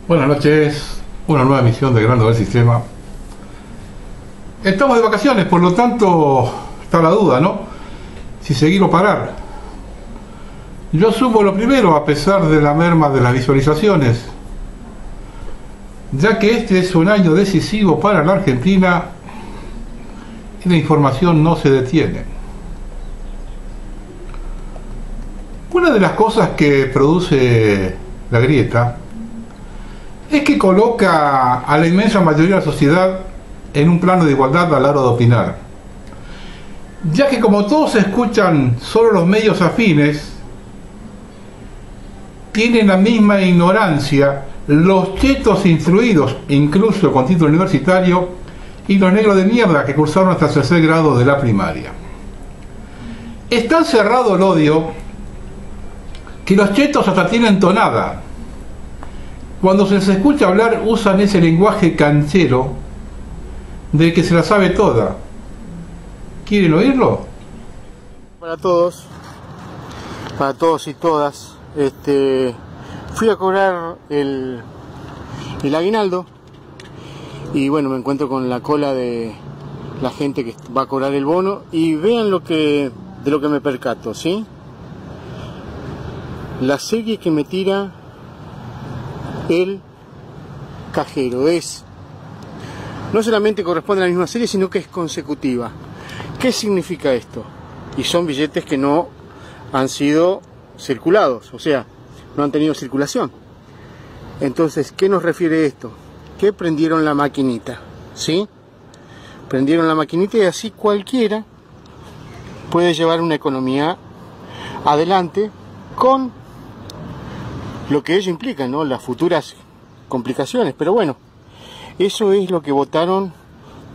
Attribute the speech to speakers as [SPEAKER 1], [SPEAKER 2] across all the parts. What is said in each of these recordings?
[SPEAKER 1] Buenas noches, una nueva emisión de Grande del Sistema. Estamos de vacaciones, por lo tanto está la duda, ¿no? Si seguir o parar. Yo sumo lo primero a pesar de la merma de las visualizaciones, ya que este es un año decisivo para la Argentina y la información no se detiene. Una de las cosas que produce la grieta es que coloca a la inmensa mayoría de la sociedad en un plano de igualdad a la hora de opinar, ya que como todos escuchan solo los medios afines, tienen la misma ignorancia los chetos instruidos, incluso con título universitario, y los negros de mierda que cursaron hasta el tercer grado de la primaria. Es tan cerrado el odio que los chetos hasta tienen tonada. Cuando se les escucha hablar usan ese lenguaje canchero del que se la sabe toda. ¿Quieren oírlo?
[SPEAKER 2] Para todos y todas, fui a cobrar el aguinaldo y bueno, me encuentro con la cola de la gente que va a cobrar el bono y vean de lo que me percato, ¿sí? La serie que me tira el cajero no solamente corresponde a la misma serie, sino que es consecutiva. ¿Qué significa esto? Y son billetes que no han sido circulados, o sea, no han tenido circulación. Entonces, ¿qué nos refiere esto? Que prendieron la maquinita, ¿sí? Prendieron la maquinita y así cualquiera puede llevar una economía adelante con lo que ello implica, ¿no? Las futuras complicaciones. Pero bueno, eso es lo que votaron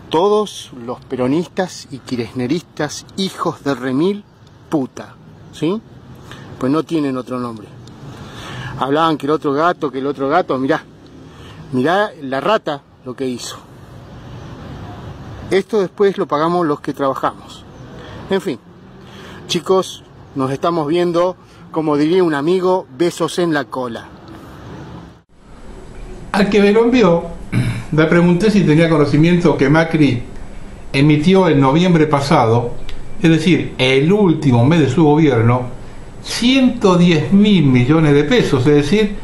[SPEAKER 2] todos los peronistas y kirchneristas, hijos de remil puta, ¿sí? Pues no tienen otro nombre. Hablaban que el otro gato, mirá la rata lo que hizo. Esto después lo pagamos los que trabajamos. En fin, chicos, nos estamos viendo. Como diría un amigo, besos en la cola.
[SPEAKER 1] Al que me lo envió, le pregunté si tenía conocimiento que Macri emitió en noviembre pasado, es decir, el último mes de su gobierno, 110.000 millones de pesos, es decir,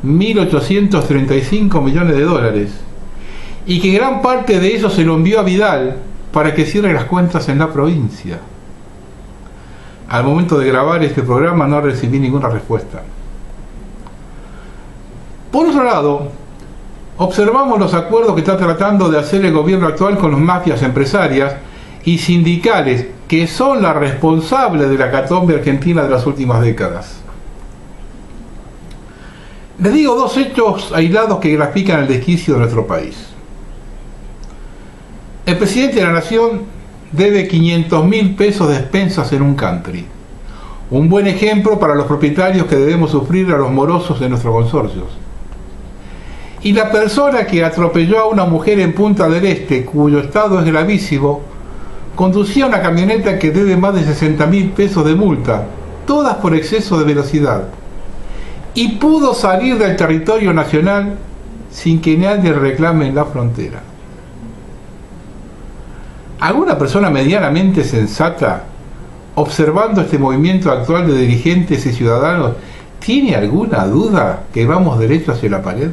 [SPEAKER 1] 1.835 millones de dólares, y que gran parte de eso se lo envió a Vidal para que cierre las cuentas en la provincia. Al momento de grabar este programa no recibí ninguna respuesta. Por otro lado, observamos los acuerdos que está tratando de hacer el gobierno actual con las mafias empresarias y sindicales, que son las responsables de la hecatombe argentina de las últimas décadas. Les digo dos hechos aislados que grafican el desquicio de nuestro país. El presidente de la Nación debe 500.000 pesos de expensas en un country. Un buen ejemplo para los propietarios que debemos sufrir a los morosos de nuestros consorcios. Y la persona que atropelló a una mujer en Punta del Este, cuyo estado es gravísimo, conducía una camioneta que debe más de 60.000 pesos de multa, todas por exceso de velocidad, y pudo salir del territorio nacional sin que nadie reclame en la frontera. ¿Alguna persona medianamente sensata, observando este movimiento actual de dirigentes y ciudadanos, tiene alguna duda que vamos derecho hacia la pared?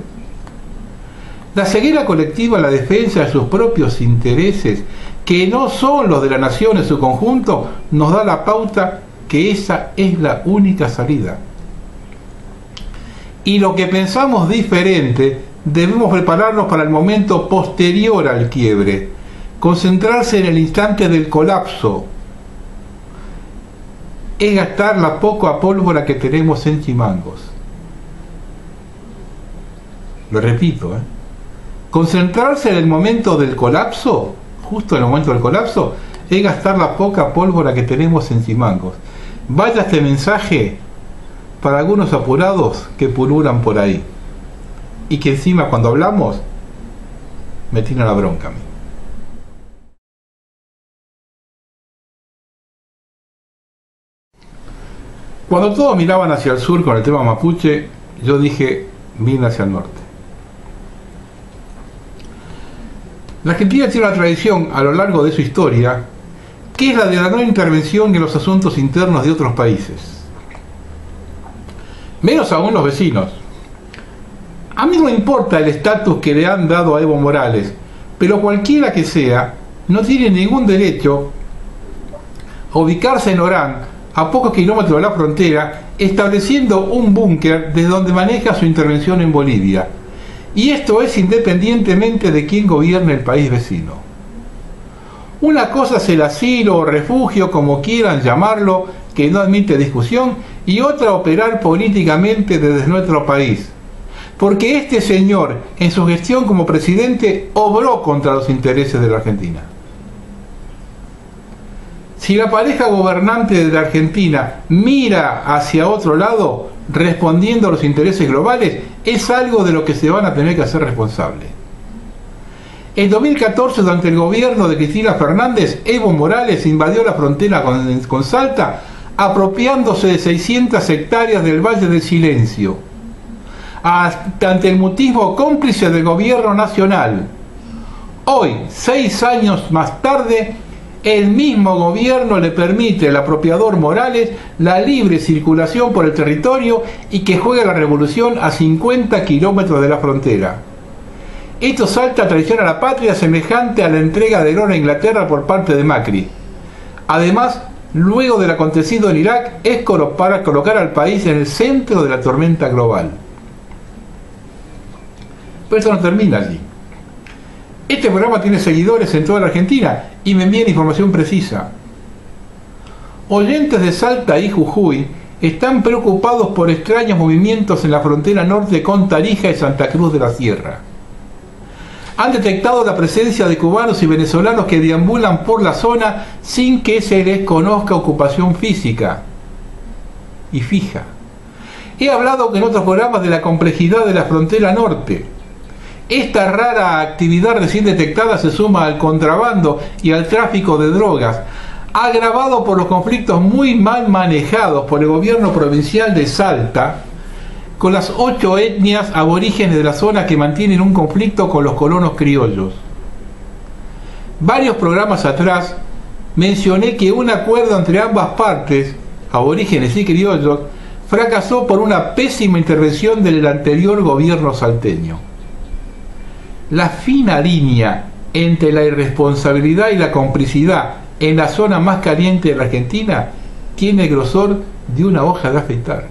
[SPEAKER 1] La ceguera colectiva en la defensa de sus propios intereses, que no son los de la nación en su conjunto, nos da la pauta que esa es la única salida. Y lo que pensamos diferente, debemos prepararnos para el momento posterior al quiebre, concentrarse en el instante del colapso, es gastar la poca pólvora que tenemos en Chimangos. Lo repito, concentrarse en el momento del colapso, justo en el momento del colapso, es gastar la poca pólvora que tenemos en Chimangos. Vaya este mensaje para algunos apurados que pululan por ahí y que encima cuando hablamos me tiran la bronca a mí. Cuando todos miraban hacia el sur con el tema mapuche, yo dije, miren hacia el norte. La Argentina tiene una tradición a lo largo de su historia, que es la de la no intervención en los asuntos internos de otros países. Menos aún los vecinos. A mí no me importa el estatus que le han dado a Evo Morales, pero cualquiera que sea, no tiene ningún derecho a ubicarse en Orán, a pocos kilómetros de la frontera, estableciendo un búnker desde donde maneja su intervención en Bolivia. Y esto es independientemente de quién gobierne el país vecino. Una cosa es el asilo o refugio, como quieran llamarlo, que no admite discusión, y otra operar políticamente desde nuestro país. Porque este señor, en su gestión como presidente, obró contra los intereses de la Argentina. Si la pareja gobernante de la Argentina mira hacia otro lado, respondiendo a los intereses globales, es algo de lo que se van a tener que hacer responsable. En 2014, durante el gobierno de Cristina Fernández, Evo Morales invadió la frontera con Salta, apropiándose de 600 hectáreas del Valle del Silencio, ante el mutismo cómplice del gobierno nacional. Hoy, 6 años más tarde, el mismo gobierno le permite al apropiador Morales la libre circulación por el territorio y que juegue la revolución a 50 kilómetros de la frontera. Esto salta a traición a la patria semejante a la entrega del oro a Inglaterra por parte de Macri. Además, luego del acontecido en Irak, es para colocar al país en el centro de la tormenta global. Pero esto no termina allí. Este programa tiene seguidores en toda la Argentina y me envían información precisa. Oyentes de Salta y Jujuy están preocupados por extraños movimientos en la frontera norte con Tarija y Santa Cruz de la Sierra. Han detectado la presencia de cubanos y venezolanos que deambulan por la zona sin que se les conozca ocupación física y fija. He hablado en otros programas de la complejidad de la frontera norte. Esta rara actividad recién detectada se suma al contrabando y al tráfico de drogas, agravado por los conflictos muy mal manejados por el gobierno provincial de Salta, con las 8 etnias aborígenes de la zona que mantienen un conflicto con los colonos criollos. Varios programas atrás mencioné que un acuerdo entre ambas partes, aborígenes y criollos, fracasó por una pésima intervención del anterior gobierno salteño. La fina línea entre la irresponsabilidad y la complicidad en la zona más caliente de la Argentina tiene el grosor de una hoja de afeitar.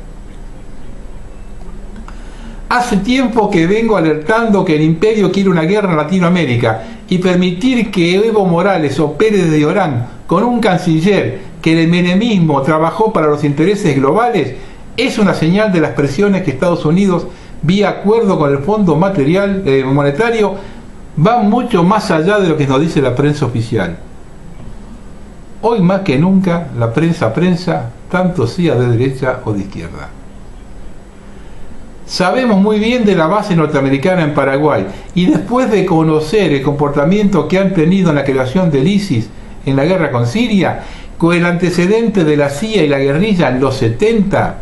[SPEAKER 1] Hace tiempo que vengo alertando que el imperio quiere una guerra en Latinoamérica y permitir que Evo Morales opere desde Orán con un canciller que el menemismo trabajó para los intereses globales es una señal de las presiones que Estados Unidos, vía acuerdo con el Fondo Monetario, va mucho más allá de lo que nos dice la prensa oficial. Hoy más que nunca la prensa, tanto sea de derecha o de izquierda. Sabemos muy bien de la base norteamericana en Paraguay y después de conocer el comportamiento que han tenido en la creación del ISIS en la guerra con Siria, con el antecedente de la CIA y la guerrilla en los 70,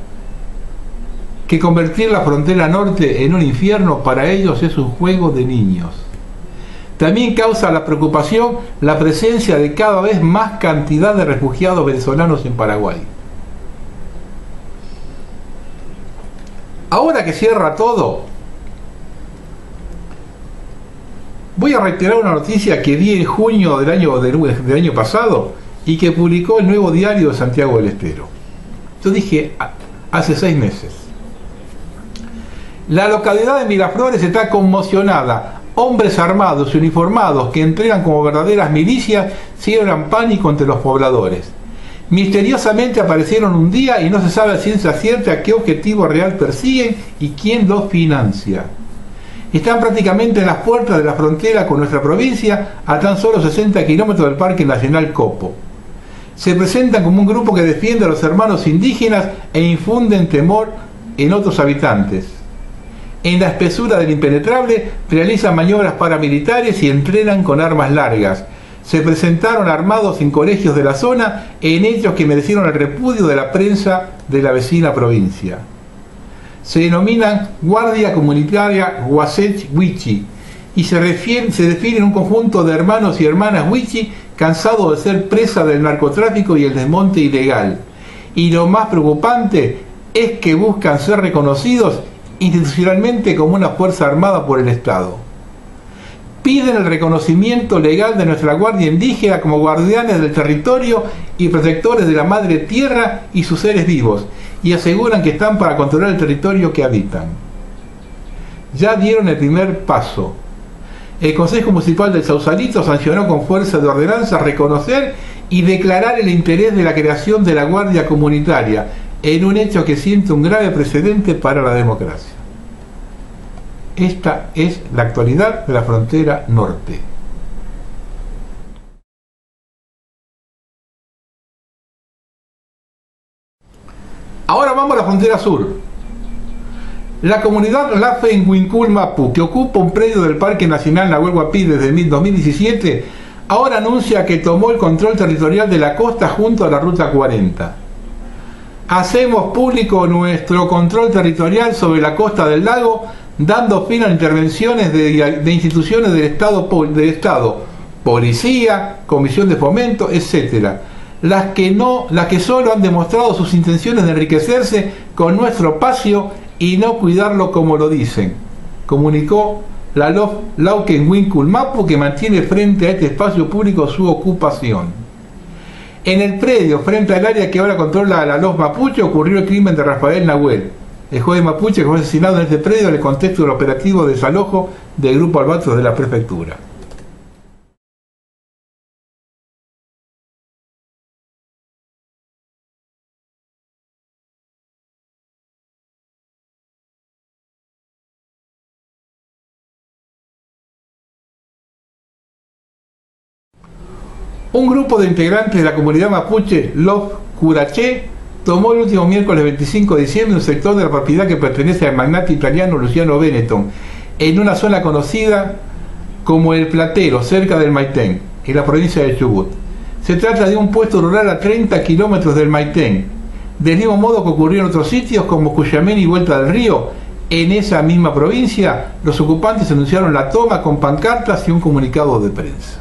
[SPEAKER 1] que convertir la frontera norte en un infierno para ellos es un juego de niños. También causa la preocupación la presencia de cada vez más cantidad de refugiados venezolanos en Paraguay. Ahora que cierra todo, voy a reiterar una noticia que vi en junio del año pasado y que publicó el Nuevo Diario de Santiago del Estero. Yo dije hace 6 meses. La localidad de Miraflores está conmocionada. Hombres armados y uniformados que entrenan como verdaderas milicias siembran pánico entre los pobladores. Misteriosamente aparecieron un día y no se sabe a ciencia cierta qué objetivo real persiguen y quién los financia. Están prácticamente en las puertas de la frontera con nuestra provincia, a tan solo 60 kilómetros del Parque Nacional Copo. Se presentan como un grupo que defiende a los hermanos indígenas e infunden temor en otros habitantes. En la espesura del impenetrable realizan maniobras paramilitares y entrenan con armas largas. Se presentaron armados en colegios de la zona en hechos que merecieron el repudio de la prensa de la vecina provincia. Se denominan Guardia Comunitaria Guasech Huichi y se definen un conjunto de hermanos y hermanas wichí cansados de ser presa del narcotráfico y el desmonte ilegal. Y lo más preocupante es que buscan ser reconocidos institucionalmente como una fuerza armada por el Estado. Piden el reconocimiento legal de nuestra Guardia Indígena como guardianes del territorio y protectores de la madre tierra y sus seres vivos, y aseguran que están para controlar el territorio que habitan. Ya dieron el primer paso. El Consejo Municipal del Sausalito sancionó con fuerza de ordenanza reconocer y declarar el interés de la creación de la Guardia Comunitaria, en un hecho que siente un grave precedente para la democracia. Esta es la actualidad de la frontera norte. Ahora vamos a la frontera sur. La comunidad Lafe-Huincul Mapu, que ocupa un predio del Parque Nacional Nahuel Huapi desde 2017, ahora anuncia que tomó el control territorial de la costa junto a la Ruta 40. Hacemos público nuestro control territorial sobre la costa del lago, dando fin a intervenciones de instituciones del Estado, policía, comisión de fomento, etc. Las que solo han demostrado sus intenciones de enriquecerse con nuestro espacio y no cuidarlo como lo dicen, comunicó la Lafe-Huincul Mapu, que mantiene frente a este espacio público su ocupación. En el predio, frente al área que ahora controla la LOF Mapuche, ocurrió el crimen de Rafael Nahuel, el joven mapuche que fue asesinado en este predio en el contexto del operativo de desalojo del Grupo Albatros de la prefectura. Un grupo de integrantes de la comunidad mapuche Lof Curaché tomó el último miércoles 25 de diciembre un sector de la propiedad que pertenece al magnate italiano Luciano Benetton, en una zona conocida como El Platero, cerca del Maitén, en la provincia de Chubut. Se trata de un puesto rural a 30 kilómetros del Maitén, del mismo modo que ocurrió en otros sitios como Cuyamén y Vuelta del Río. En esa misma provincia, los ocupantes anunciaron la toma con pancartas y un comunicado de prensa.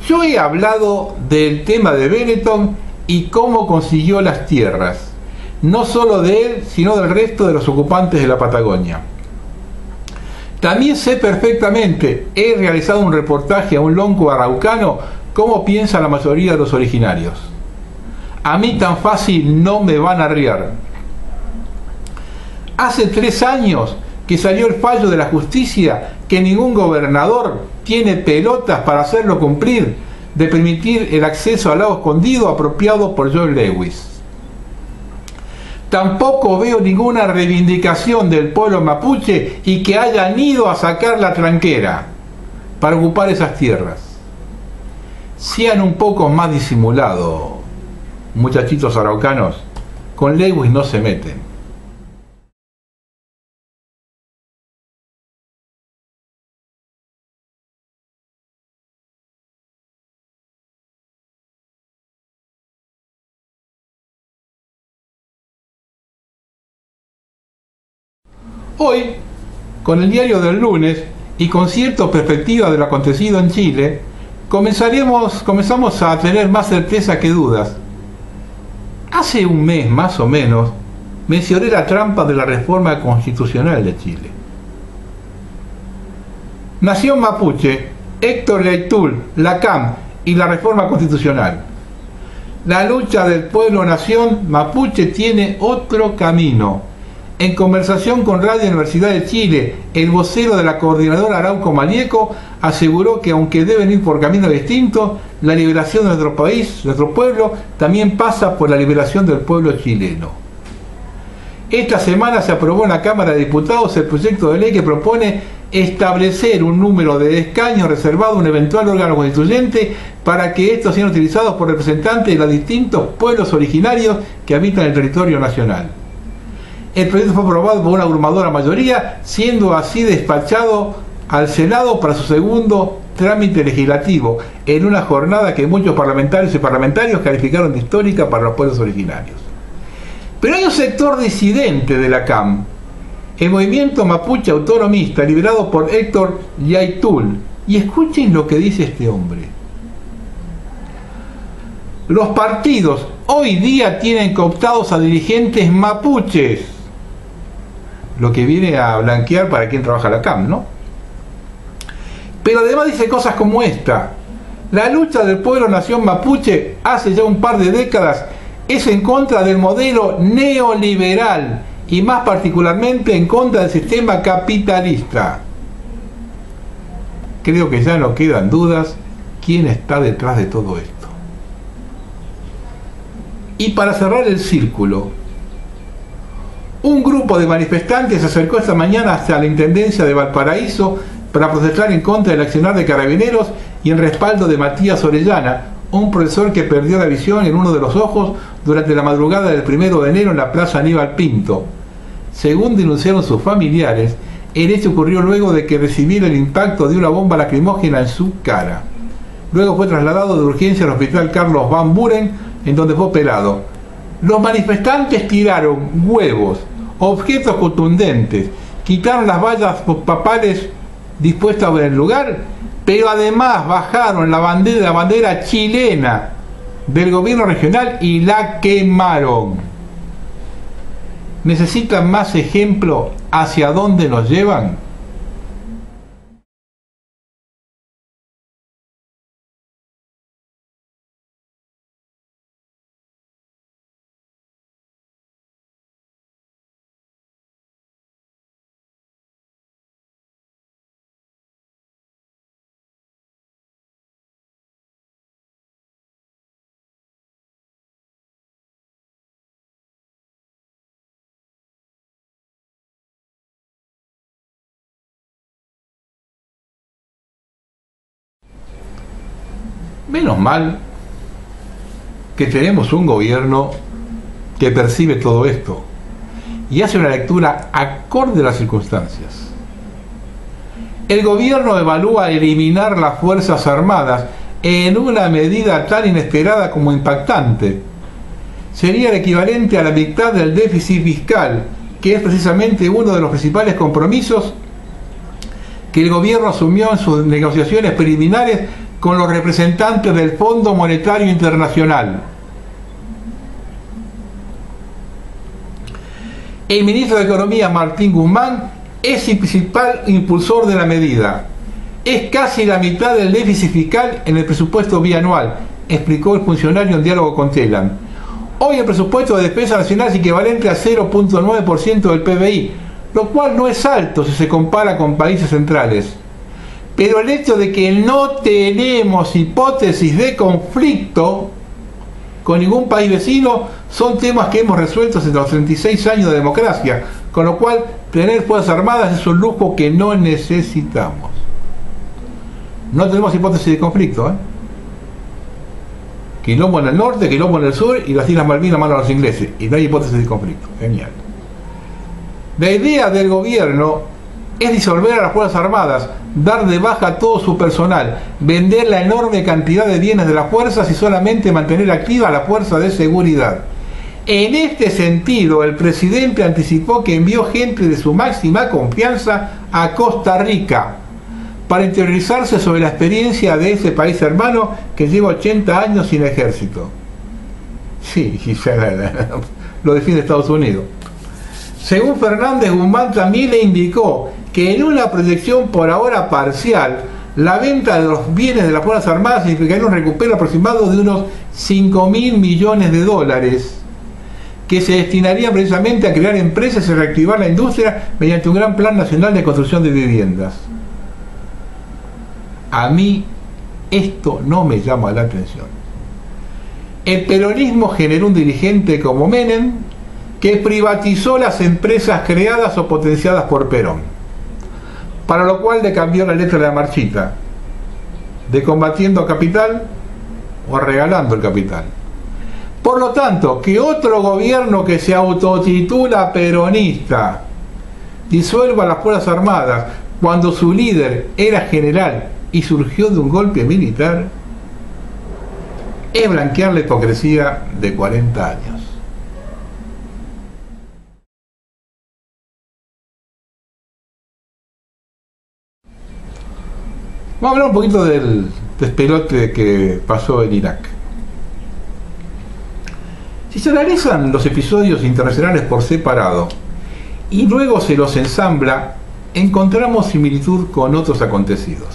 [SPEAKER 1] Yo he hablado del tema de Benetton y cómo consiguió las tierras, no solo de él, sino del resto de los ocupantes de la Patagonia. También sé perfectamente, he realizado un reportaje a un lonco araucano, cómo piensa la mayoría de los originarios. A mí tan fácil no me van a arriar. Hace 3 años que salió el fallo de la justicia que ningún gobernador tiene pelotas para hacerlo cumplir, de permitir el acceso al lago escondido apropiado por John Lewis. Tampoco veo ninguna reivindicación del pueblo mapuche y que hayan ido a sacar la tranquera para ocupar esas tierras. Sean un poco más disimulados, muchachitos araucanos, con Lewis no se meten. Hoy, con el diario del lunes y con cierta perspectiva de lo acontecido en Chile, comenzamos a tener más certeza que dudas. Hace un mes, más o menos, mencioné la trampa de la reforma constitucional de Chile. Nación Mapuche, Héctor Leitul, la CAM y la reforma constitucional. La lucha del pueblo-nación mapuche tiene otro camino. En conversación con Radio Universidad de Chile, el vocero de la coordinadora Arauco Malieco aseguró que aunque deben ir por caminos distintos, la liberación de nuestro país, nuestro pueblo, también pasa por la liberación del pueblo chileno. Esta semana se aprobó en la Cámara de Diputados el proyecto de ley que propone establecer un número de escaños reservado a un eventual órgano constituyente para que estos sean utilizados por representantes de los distintos pueblos originarios que habitan el territorio nacional. El proyecto fue aprobado por una abrumadora mayoría, siendo así despachado al Senado para su segundo trámite legislativo, en una jornada que muchos parlamentarios y parlamentarios calificaron de histórica para los pueblos originarios. Pero hay un sector disidente de la CAM el movimiento mapuche autonomista liderado por Héctor Yaitul. Y escuchen lo que dice este hombre. Los partidos hoy día tienen cooptados a dirigentes mapuches, lo que viene a blanquear para quien trabaja la CAM, ¿no? Pero además dice cosas como esta: la lucha del pueblo-nación mapuche hace ya un par de décadas es en contra del modelo neoliberal y más particularmente en contra del sistema capitalista. Creo que ya no quedan dudas quién está detrás de todo esto. Y para cerrar el círculo, un grupo de manifestantes se acercó esta mañana hasta la Intendencia de Valparaíso para protestar en contra del accionar de Carabineros y en respaldo de Matías Orellana, un profesor que perdió la visión en uno de los ojos durante la madrugada del 1 de enero en la Plaza Aníbal Pinto. Según denunciaron sus familiares, el hecho ocurrió luego de que recibiera el impacto de una bomba lacrimógena en su cara. Luego fue trasladado de urgencia al Hospital Carlos Van Buren, en donde fue operado. Los manifestantes tiraron huevos, objetos contundentes, quitaron las vallas papales dispuestas en el lugar, pero además bajaron la bandera chilena del gobierno regional y la quemaron. ¿Necesitan más ejemplo hacia dónde nos llevan? Menos mal que tenemos un gobierno que percibe todo esto y hace una lectura acorde a las circunstancias. El gobierno evalúa eliminar las Fuerzas Armadas en una medida tan inesperada como impactante. Sería el equivalente a la mitad del déficit fiscal, que es precisamente uno de los principales compromisos que el gobierno asumió en sus negociaciones preliminares con los representantes del Fondo Monetario Internacional. El ministro de Economía, Martín Guzmán, es el principal impulsor de la medida. Es casi la mitad del déficit fiscal en el presupuesto bianual, explicó el funcionario en diálogo con Telam. Hoy el presupuesto de defensa nacional es equivalente a 0.9% del PBI, lo cual no es alto si se compara con países centrales. Pero el hecho de que no tenemos hipótesis de conflicto con ningún país vecino son temas que hemos resuelto desde los 36 años de democracia, con lo cual tener Fuerzas Armadas es un lujo que no necesitamos. No tenemos hipótesis de conflicto, Quilombo en el norte, quilombo en el sur y las Islas Malvinas mano a los ingleses, y no hay hipótesis de conflicto. Genial. La idea del gobierno es disolver a las Fuerzas Armadas, dar de baja a todo su personal, vender la enorme cantidad de bienes de las fuerzas y solamente mantener activa la fuerza de seguridad. En este sentido, el presidente anticipó que envió gente de su máxima confianza a Costa Rica para interiorizarse sobre la experiencia de ese país hermano que lleva 80 años sin ejército. Sí, lo defiende Estados Unidos. Según Fernández, Guzmán también le indicó que en una proyección por ahora parcial, la venta de los bienes de las Fuerzas Armadas significaría un recupero aproximado de unos 5.000 millones de dólares que se destinarían precisamente a crear empresas y reactivar la industria mediante un gran plan nacional de construcción de viviendas. A mí esto no me llama la atención. El peronismo generó un dirigente como Menem que privatizó las empresas creadas o potenciadas por Perón, para lo cual le cambió la letra de la marchita, de combatiendo capital o regalando el capital. Por lo tanto, que otro gobierno que se autotitula peronista disuelva las Fuerzas Armadas cuando su líder era general y surgió de un golpe militar, es blanquear la hipocresía de 40 años. Vamos a hablar un poquito del despelote que pasó en Irak. Si se analizan los episodios internacionales por separado y luego se los ensambla, encontramos similitud con otros acontecidos.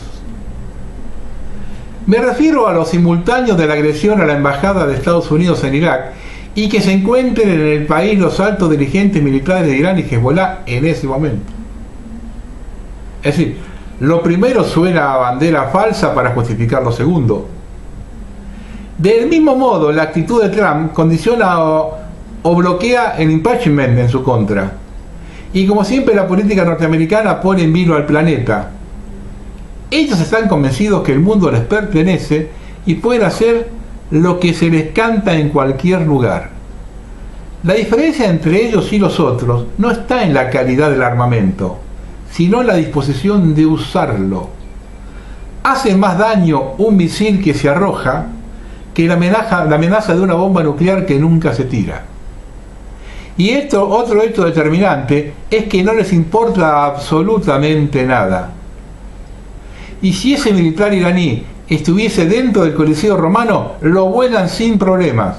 [SPEAKER 1] Me refiero a los simultáneos de la agresión a la embajada de Estados Unidos en Irak y que se encuentren en el país los altos dirigentes militares de Irán y Hezbollah en ese momento. Es decir, lo primero suena a bandera falsa para justificar lo segundo. Del mismo modo, la actitud de Trump condiciona o bloquea el impeachment en su contra. Y como siempre, la política norteamericana pone en vilo al planeta. Ellos están convencidos que el mundo les pertenece y pueden hacer lo que se les canta en cualquier lugar. La diferencia entre ellos y los otros no está en la calidad del armamento, sino en la disposición de usarlo. Hace más daño un misil que se arroja que la amenaza de una bomba nuclear que nunca se tira. Y otro hecho determinante es que no les importa absolutamente nada. Y si ese militar iraní estuviese dentro del Coliseo romano, lo vuelan sin problemas.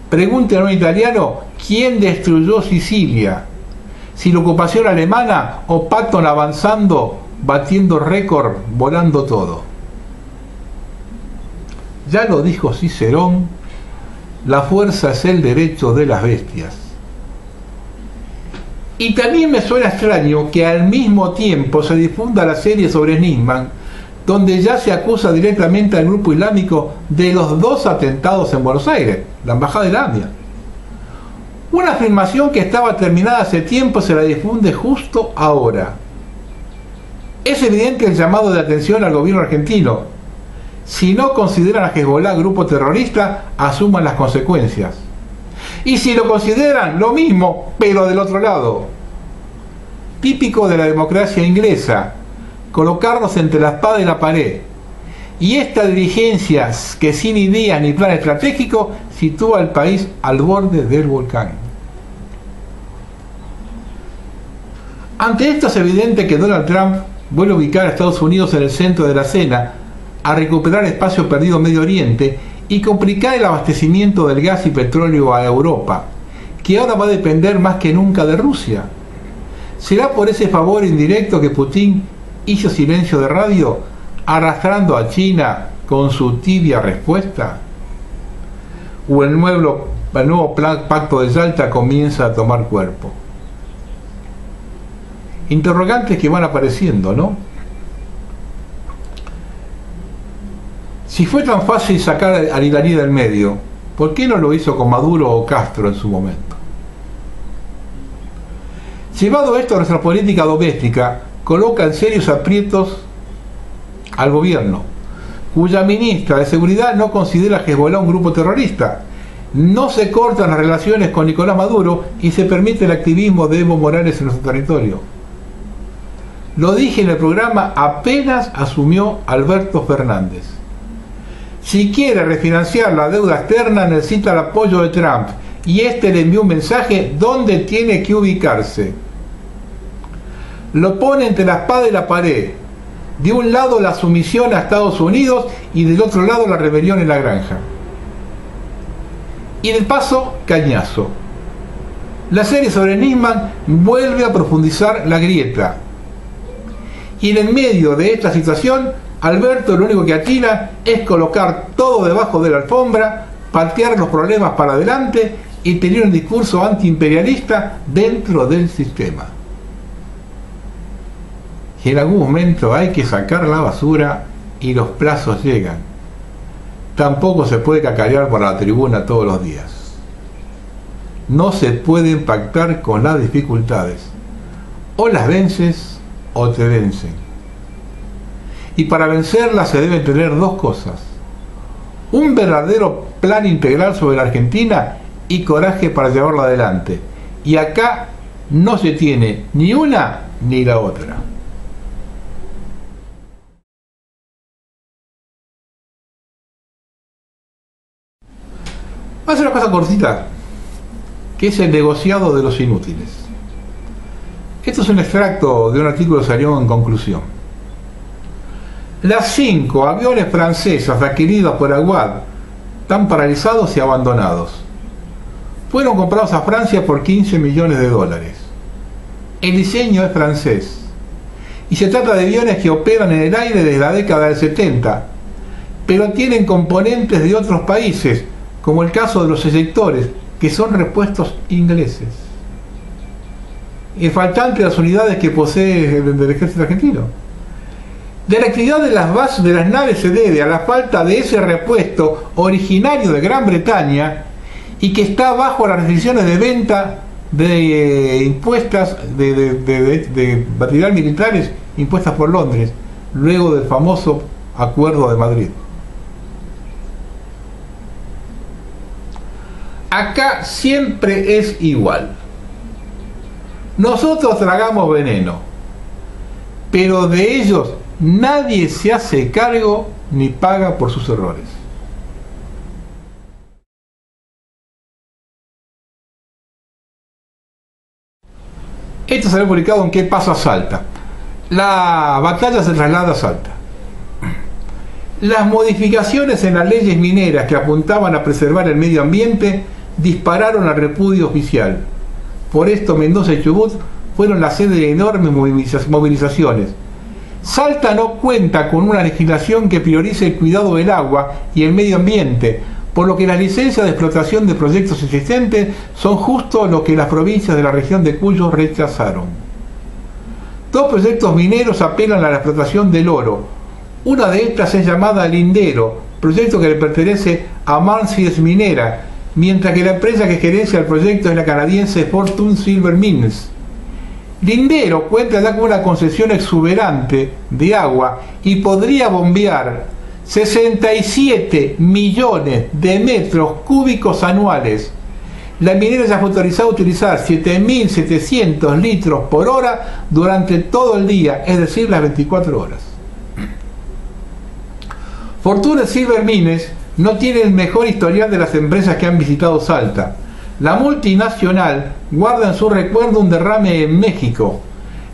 [SPEAKER 1] Pregúntenle a un italiano quién destruyó Sicilia, si la ocupación alemana o Patton avanzando, batiendo récord, volando todo. Ya lo dijo Cicerón, la fuerza es el derecho de las bestias. Y también me suena extraño que al mismo tiempo se difunda la serie sobre Nisman, donde ya se acusa directamente al grupo islámico de los 2 atentados en Buenos Aires, la embajada de la AMIA. Una afirmación que estaba terminada hace tiempo se la difunde justo ahora. Es evidente el llamado de atención al gobierno argentino. Si no consideran a Hezbollah grupo terrorista, asuman las consecuencias. Y si lo consideran, lo mismo, pero del otro lado. Típico de la democracia inglesa, colocarnos entre la espada y la pared. Y esta dirigencia, que sin ideas ni plan estratégico, sitúa al país al borde del volcán. Ante esto es evidente que Donald Trump vuelve a ubicar a Estados Unidos en el centro de la escena, a recuperar espacio perdido en Medio Oriente y complicar el abastecimiento del gas y petróleo a Europa, que ahora va a depender más que nunca de Rusia. ¿Será por ese favor indirecto que Putin hizo silencio de radio, arrastrando a China con su tibia respuesta? ¿O el nuevo pacto de Yalta comienza a tomar cuerpo? Interrogantes que van apareciendo, ¿no? Si fue tan fácil sacar al iraní del medio, ¿por qué no lo hizo con Maduro o Castro en su momento? Llevado esto a nuestra política doméstica, coloca en serios aprietos al gobierno, cuya ministra de Seguridad no considera a Hezbollah un grupo terrorista. No se cortan las relaciones con Nicolás Maduro y se permite el activismo de Evo Morales en nuestro territorio. Lo dije en el programa apenas asumió Alberto Fernández. Si quiere refinanciar la deuda externa, necesita el apoyo de Trump, y este le envió un mensaje donde tiene que ubicarse. Lo pone entre la espada y la pared. De un lado la sumisión a Estados Unidos y del otro lado la rebelión en la granja. Y de paso, cañazo. La serie sobre Nisman vuelve a profundizar la grieta. Y en el medio de esta situación, Alberto lo único que atina es colocar todo debajo de la alfombra, patear los problemas para adelante y tener un discurso antiimperialista dentro del sistema. Y en algún momento hay que sacar la basura y los plazos llegan. Tampoco se puede cacarear por la tribuna todos los días. No se pueden pactar con las dificultades. O las vences o te vencen. Y para vencerlas se deben tener 2 cosas: un verdadero plan integral sobre la Argentina y coraje para llevarlo adelante. Y acá no se tiene ni una ni la otra. Voy a hacer una cosa cortita, que es el negociado de los inútiles. Esto es un extracto de un artículo que salió en Conclusión. Las 5 aviones francesas adquiridos por Aguad están paralizados y abandonados. Fueron comprados a Francia por 15 millones de dólares. El diseño es francés y se trata de aviones que operan en el aire desde la década del 70, pero tienen componentes de otros países, como el caso de los eyectores, que son repuestos ingleses. El faltante de las unidades que posee el ejército argentino. De la actividad de las bases de las naves se debe a la falta de ese repuesto originario de Gran Bretaña y que está bajo las restricciones de venta de impuestas de material militares impuestas por Londres, luego del famoso Acuerdo de Madrid. Acá siempre es igual. Nosotros tragamos veneno, pero de ellos nadie se hace cargo ni paga por sus errores. Esto se ha publicado en ¿Qué pasa Salta? La batalla se traslada a Salta. Las modificaciones en las leyes mineras que apuntaban a preservar el medio ambiente dispararon al repudio oficial. Por esto Mendoza y Chubut fueron la sede de enormes movilizaciones. Salta no cuenta con una legislación que priorice el cuidado del agua y el medio ambiente, por lo que las licencias de explotación de proyectos existentes son justo lo que las provincias de la región de Cuyo rechazaron. Dos proyectos mineros apelan a la explotación del oro. Una de estas es llamada Lindero, proyecto que le pertenece a Mansies Minera, mientras que la empresa que gerencia el proyecto es la canadiense Fortune Silver Mines. Lindero cuenta ya con una concesión exuberante de agua y podría bombear 67 millones de metros cúbicos anuales. La minera ya fue autorizada a utilizar 7.700 litros por hora durante todo el día, es decir, las 24 horas. Fortune Silver Mines no tiene el mejor historial de las empresas que han visitado Salta. La multinacional guarda en su recuerdo un derrame en México.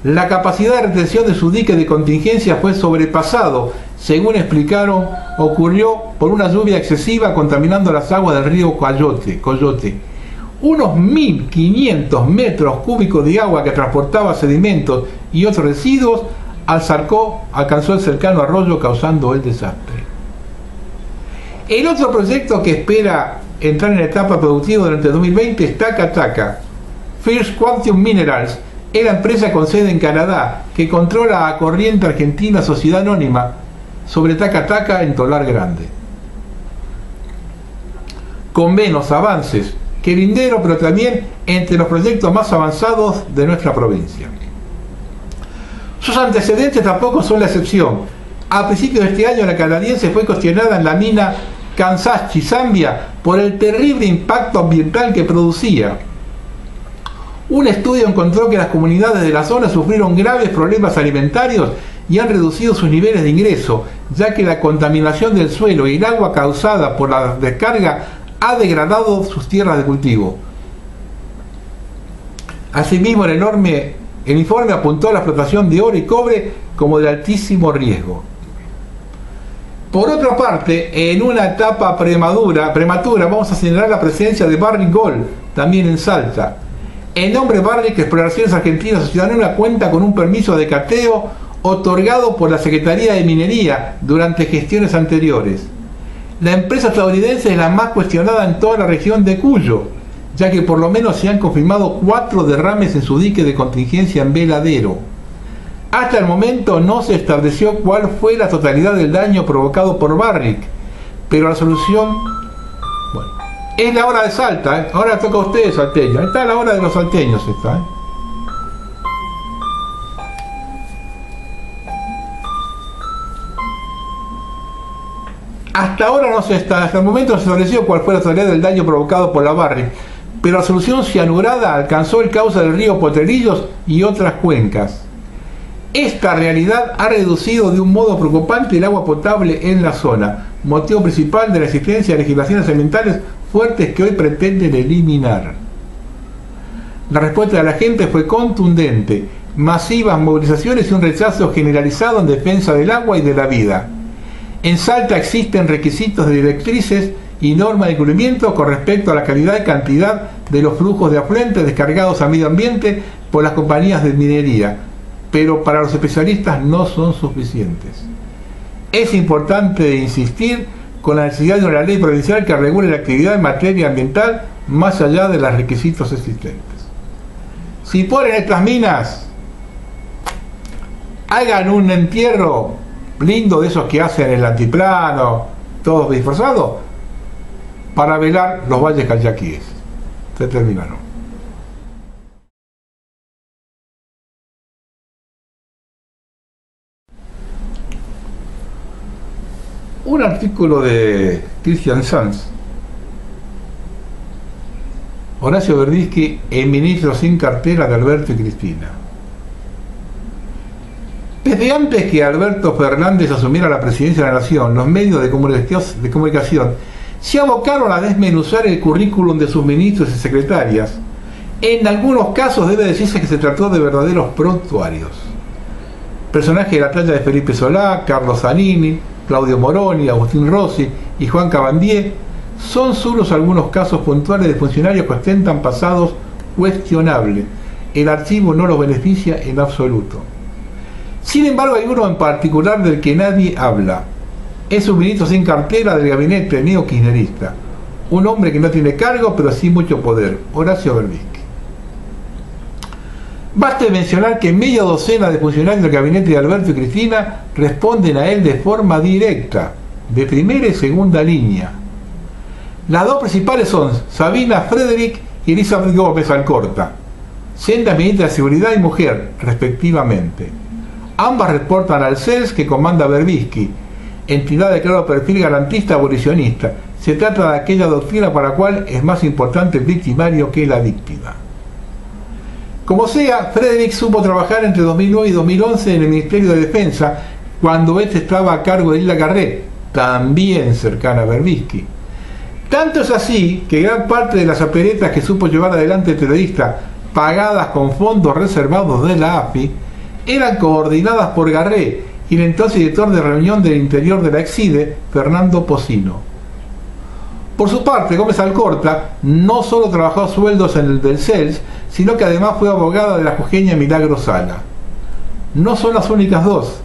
[SPEAKER 1] La capacidad de retención de su dique de contingencia fue sobrepasado, según explicaron, ocurrió por una lluvia excesiva contaminando las aguas del río Coyote. Unos 1.500 metros cúbicos de agua que transportaba sedimentos y otros residuos alcanzó el cercano arroyo, causando el desastre. El otro proyecto que espera entrar en la etapa productiva durante el 2020 es Taca Taca. First Quantum Minerals es la empresa con sede en Canadá que controla a Corriente Argentina Sociedad Anónima sobre Taca Taca en Tolar Grande. Con menos avances que Lindero, pero también entre los proyectos más avanzados de nuestra provincia. Sus antecedentes tampoco son la excepción. A principios de este año la canadiense fue cuestionada en la mina Kansashi, Zambia, por el terrible impacto ambiental que producía. Un estudio encontró que las comunidades de la zona sufrieron graves problemas alimentarios y han reducido sus niveles de ingreso, ya que la contaminación del suelo y el agua causada por la descarga ha degradado sus tierras de cultivo. Asimismo, el informe apuntó a la explotación de oro y cobre como de altísimo riesgo. Por otra parte, en una etapa prematura vamos a señalar la presencia de Barrick Gold, también en Salta. El nombre Barrick Exploraciones Argentinas Sociedad Anónima cuenta con un permiso de cateo otorgado por la Secretaría de Minería durante gestiones anteriores. La empresa estadounidense es la más cuestionada en toda la región de Cuyo, ya que por lo menos se han confirmado 4 derrames en su dique de contingencia en Veladero. Hasta el momento no se estableció cuál fue la totalidad del daño provocado por Barrick, pero la solución, bueno, es la hora de Salta, ¿eh? Ahora toca a ustedes, salteños. Ahí está la hora de los salteños, esta, ¿eh? Hasta el momento no se estableció cuál fue la totalidad del daño provocado por la Barrick, pero la solución cianurada alcanzó el cauce del río Potrerillos y otras cuencas. Esta realidad ha reducido de un modo preocupante el agua potable en la zona, motivo principal de la existencia de legislaciones ambientales fuertes que hoy pretenden eliminar. La respuesta de la gente fue contundente. masivas movilizaciones y un rechazo generalizado en defensa del agua y de la vida. En Salta existen requisitos de directrices y normas de cumplimiento con respecto a la calidad y cantidad de los flujos de afluentes descargados al medio ambiente por las compañías de minería, pero para los especialistas no son suficientes. Es importante insistir con la necesidad de una ley provincial que regule la actividad en materia ambiental más allá de los requisitos existentes. Si ponen estas minas, hagan un entierro lindo de esos que hacen el altiplano, todos disfrazados, para velar los valles calchaquíes. Se terminaron. Un artículo de Christian Sanz, Horacio Verbitsky, el ministro sin cartera de Alberto y Cristina. Desde antes que Alberto Fernández asumiera la presidencia de la Nación, los medios de comunicación se abocaron a desmenuzar el currículum de sus ministros y secretarias. En algunos casos debe decirse que se trató de verdaderos prontuarios. Personajes de la talla de Felipe Solá, Carlos Zanini, Claudio Moroni, Agustín Rossi y Juan Cabandier son solo algunos casos puntuales de funcionarios que ostentan pasados cuestionables. El archivo no los beneficia en absoluto. Sin embargo, hay uno en particular del que nadie habla. Es un ministro sin cartera del gabinete neo-kirchnerista. Un hombre que no tiene cargo, pero sí mucho poder. Horacio Verbitsky. Baste mencionar que media docena de funcionarios del gabinete de Alberto y Cristina responden a él de forma directa, de primera y segunda línea. Las dos principales son Sabina Frederick y Elizabeth Gómez Alcorta, sendas ministras de Seguridad y Mujer, respectivamente. Ambas reportan al CELS que comanda Verbitsky, entidad de claro perfil garantista abolicionista. Se trata de aquella doctrina para la cual es más importante el victimario que la víctima. Como sea, Frederick supo trabajar entre 2009 y 2011 en el Ministerio de Defensa, cuando este estaba a cargo de Hilda Garré, también cercana a Verbitsky. Tanto es así que gran parte de las operetas que supo llevar adelante el periodista, pagadas con fondos reservados de la AFI, eran coordinadas por Garré y el entonces director de reunión del interior de la Exide, Fernando Pocino. Por su parte, Gómez Alcorta no solo trabajó a sueldos en el del CELS, sino que además fue abogada de la jujeña Milagro Sala. No son las únicas dos.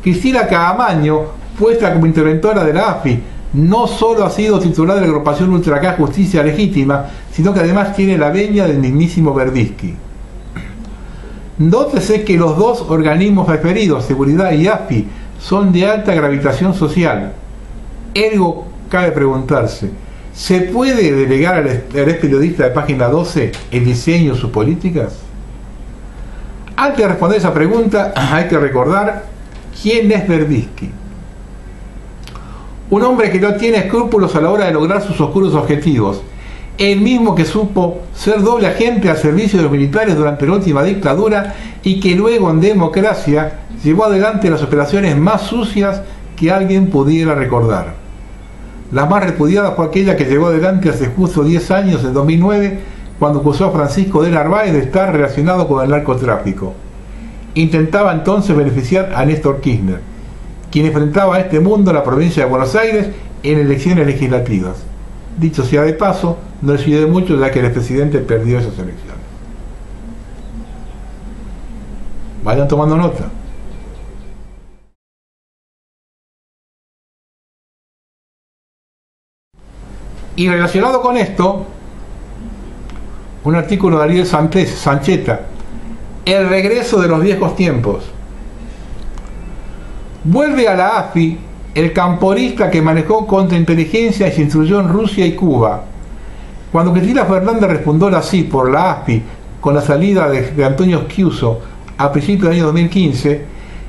[SPEAKER 1] Cristina Caamaño, puesta como interventora de la AFI, no solo ha sido titular de la agrupación Ultra K Justicia Legítima, sino que además tiene la venia del mismísimo Verbitsky. Nótese que los dos organismos referidos, Seguridad y AFI, son de alta gravitación social. Ergo, cabe preguntarse, ¿se puede delegar al ex periodista de Página 12 el diseño de sus políticas? Antes de responder esa pregunta, hay que recordar quién es Verbitsky. Un hombre que no tiene escrúpulos a la hora de lograr sus oscuros objetivos. El mismo que supo ser doble agente al servicio de los militares durante la última dictadura y que luego en democracia llevó adelante las operaciones más sucias que alguien pudiera recordar. La más repudiada fue aquella que llevó adelante hace justo 10 años, en 2009, cuando acusó a Francisco de Narváez de estar relacionado con el narcotráfico. Intentaba entonces beneficiar a Néstor Kirchner, quien enfrentaba a este mundo en la provincia de Buenos Aires en elecciones legislativas. Dicho sea de paso, no le sirvió de mucho ya que el expresidente perdió esas elecciones. Vayan tomando nota. Y relacionado con esto, un artículo de Ariel Sancheta, El regreso de los viejos tiempos. Vuelve a la AFI el camporista que manejó contrainteligencia y se instruyó en Rusia y Cuba. Cuando Cristina Fernández refundó la CIP por la AFI con la salida de Antonio Schiuso a principios del año 2015,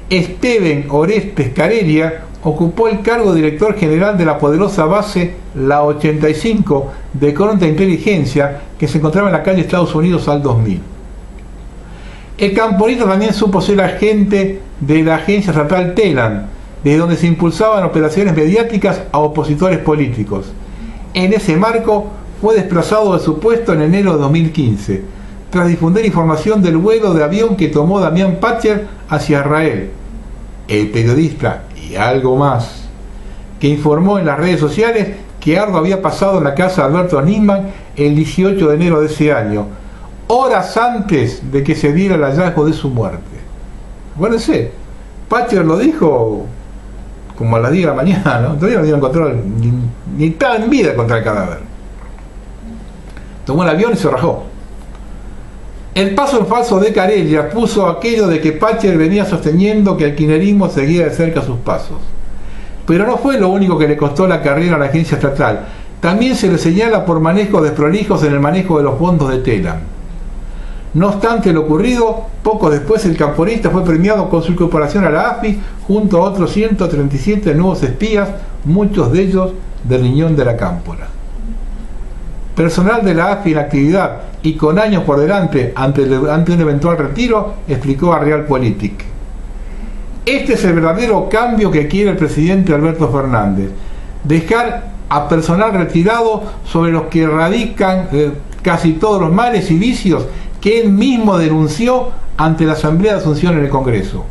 [SPEAKER 1] Esteban Orestes Carelia ocupó el cargo de director general de la poderosa base La 85 de contrainteligencia que se encontraba en la calle Estados Unidos al 2000. El camporista también supo ser agente de la agencia estatal Telam, desde donde se impulsaban operaciones mediáticas a opositores políticos. En ese marco fue desplazado de su puesto en enero de 2015. tras difundir información del vuelo de avión que tomó Damián Patcher hacia Israel. El periodista y algo más, que informó en las redes sociales que algo había pasado en la casa de Alberto Nisman el 18 de enero de ese año, horas antes de que se diera el hallazgo de su muerte. Acuérdense, Patcher lo dijo como a las 10 de la mañana, ¿no? Todavía no dieron control, ni estaba en vida contra el cadáver. Tomó el avión y se rajó. El paso en falso de Karelia puso aquello de que Patcher venía sosteniendo que el kirchnerismo seguía de cerca sus pasos. Pero no fue lo único que le costó la carrera a la agencia estatal. También se le señala por manejos desprolijos en el manejo de los fondos de Telam. No obstante lo ocurrido, poco después el camporista fue premiado con su incorporación a la AFI junto a otros 137 nuevos espías, muchos de ellos de riñón de la Cámpora. Personal de la AFI en actividad y con años por delante ante un eventual retiro, explicó a Realpolitik. Este es el verdadero cambio que quiere el presidente Alberto Fernández, dejar a personal retirado sobre los que radican casi todos los males y vicios que él mismo denunció ante la Asamblea de Asunción en el Congreso.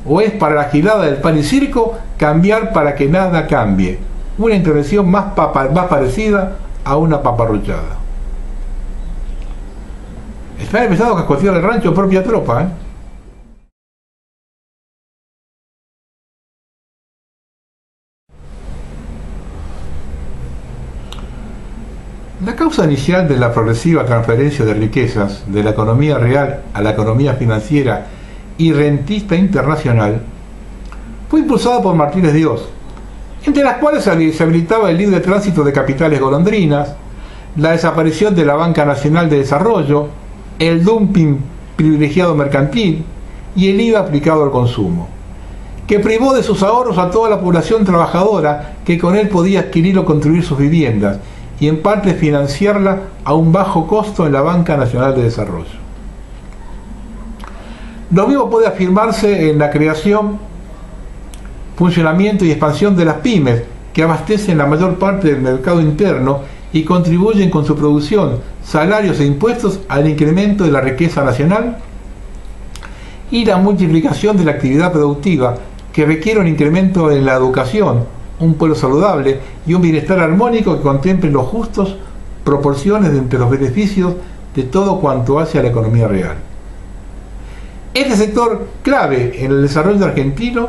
[SPEAKER 1] O es para la gilada del pan y circo cambiar para que nada cambie, una intervención más parecida a una paparruchada. Están empezando a cascotear el rancho propia tropa, ¿eh? La causa inicial de la progresiva transferencia de riquezas de la economía real a la economía financiera y rentista internacional fue impulsada por Martínez Dios, entre las cuales se habilitaba el libre tránsito de capitales golondrinas, la desaparición de la Banca Nacional de Desarrollo, el dumping privilegiado mercantil y el IVA aplicado al consumo, que privó de sus ahorros a toda la población trabajadora que con él podía adquirir o construir sus viviendas y en parte financiarla a un bajo costo en la Banca Nacional de Desarrollo. Lo mismo puede afirmarse en la creación, funcionamiento y expansión de las pymes, que abastecen la mayor parte del mercado interno y contribuyen con su producción, salarios e impuestos al incremento de la riqueza nacional, y la multiplicación de la actividad productiva, que requiere un incremento en la educación, un pueblo saludable y un bienestar armónico que contemple los justos proporciones entre los beneficios de todo cuanto hace a la economía real. Este sector clave en el desarrollo argentino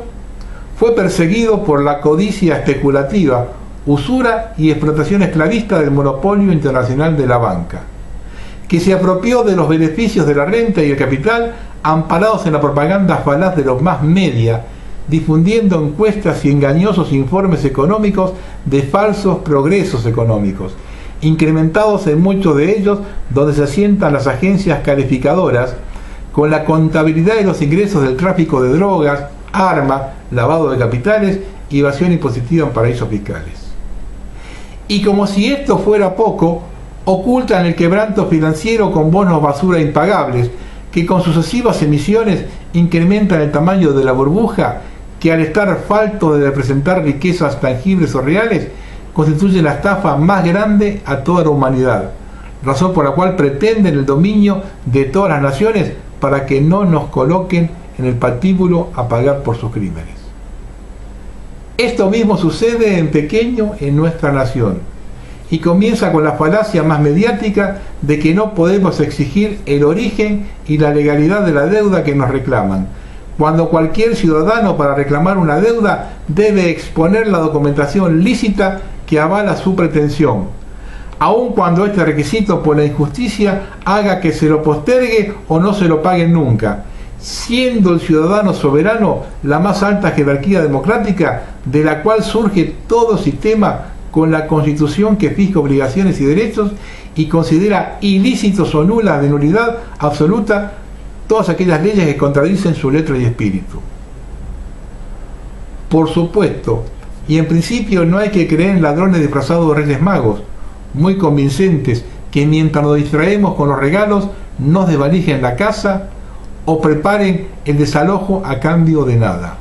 [SPEAKER 1] fue perseguido por la codicia especulativa, usura y explotación esclavista del monopolio internacional de la banca, que se apropió de los beneficios de la renta y el capital amparados en la propaganda falaz de los más media, difundiendo encuestas y engañosos informes económicos de falsos progresos económicos, incrementados en muchos de ellos donde se asientan las agencias calificadoras, con la contabilidad de los ingresos del tráfico de drogas, armas, lavado de capitales y evasión impositiva en paraísos fiscales. Y como si esto fuera poco, ocultan el quebranto financiero con bonos basura impagables, que con sucesivas emisiones incrementan el tamaño de la burbuja, que al estar falto de representar riquezas tangibles o reales, constituye la estafa más grande a toda la humanidad, razón por la cual pretenden el dominio de todas las naciones para que no nos coloquen en el patíbulo a pagar por sus crímenes. Esto mismo sucede en pequeño en nuestra nación, y comienza con la falacia más mediática de que no podemos exigir el origen y la legalidad de la deuda que nos reclaman, cuando cualquier ciudadano para reclamar una deuda debe exponer la documentación lícita que avala su pretensión, aun cuando este requisito por la injusticia haga que se lo postergue o no se lo paguen nunca, siendo el ciudadano soberano la más alta jerarquía democrática de la cual surge todo sistema con la Constitución que fija obligaciones y derechos y considera ilícitos o nulas de nulidad absoluta todas aquellas leyes que contradicen su letra y espíritu. Por supuesto, y en principio no hay que creer en ladrones disfrazados de Reyes Magos, muy convincentes, que mientras nos distraemos con los regalos, nos desvalijen la casa o preparen el desalojo a cambio de nada.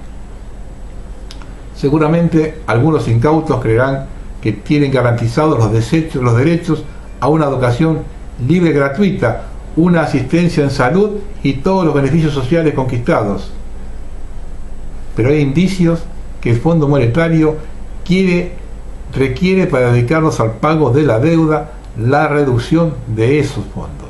[SPEAKER 1] Seguramente algunos incautos creerán que tienen garantizados los derechos a una educación libre y gratuita, una asistencia en salud y todos los beneficios sociales conquistados. Pero hay indicios que el Fondo Monetario requiere para dedicarnos al pago de la deuda, la reducción de esos fondos.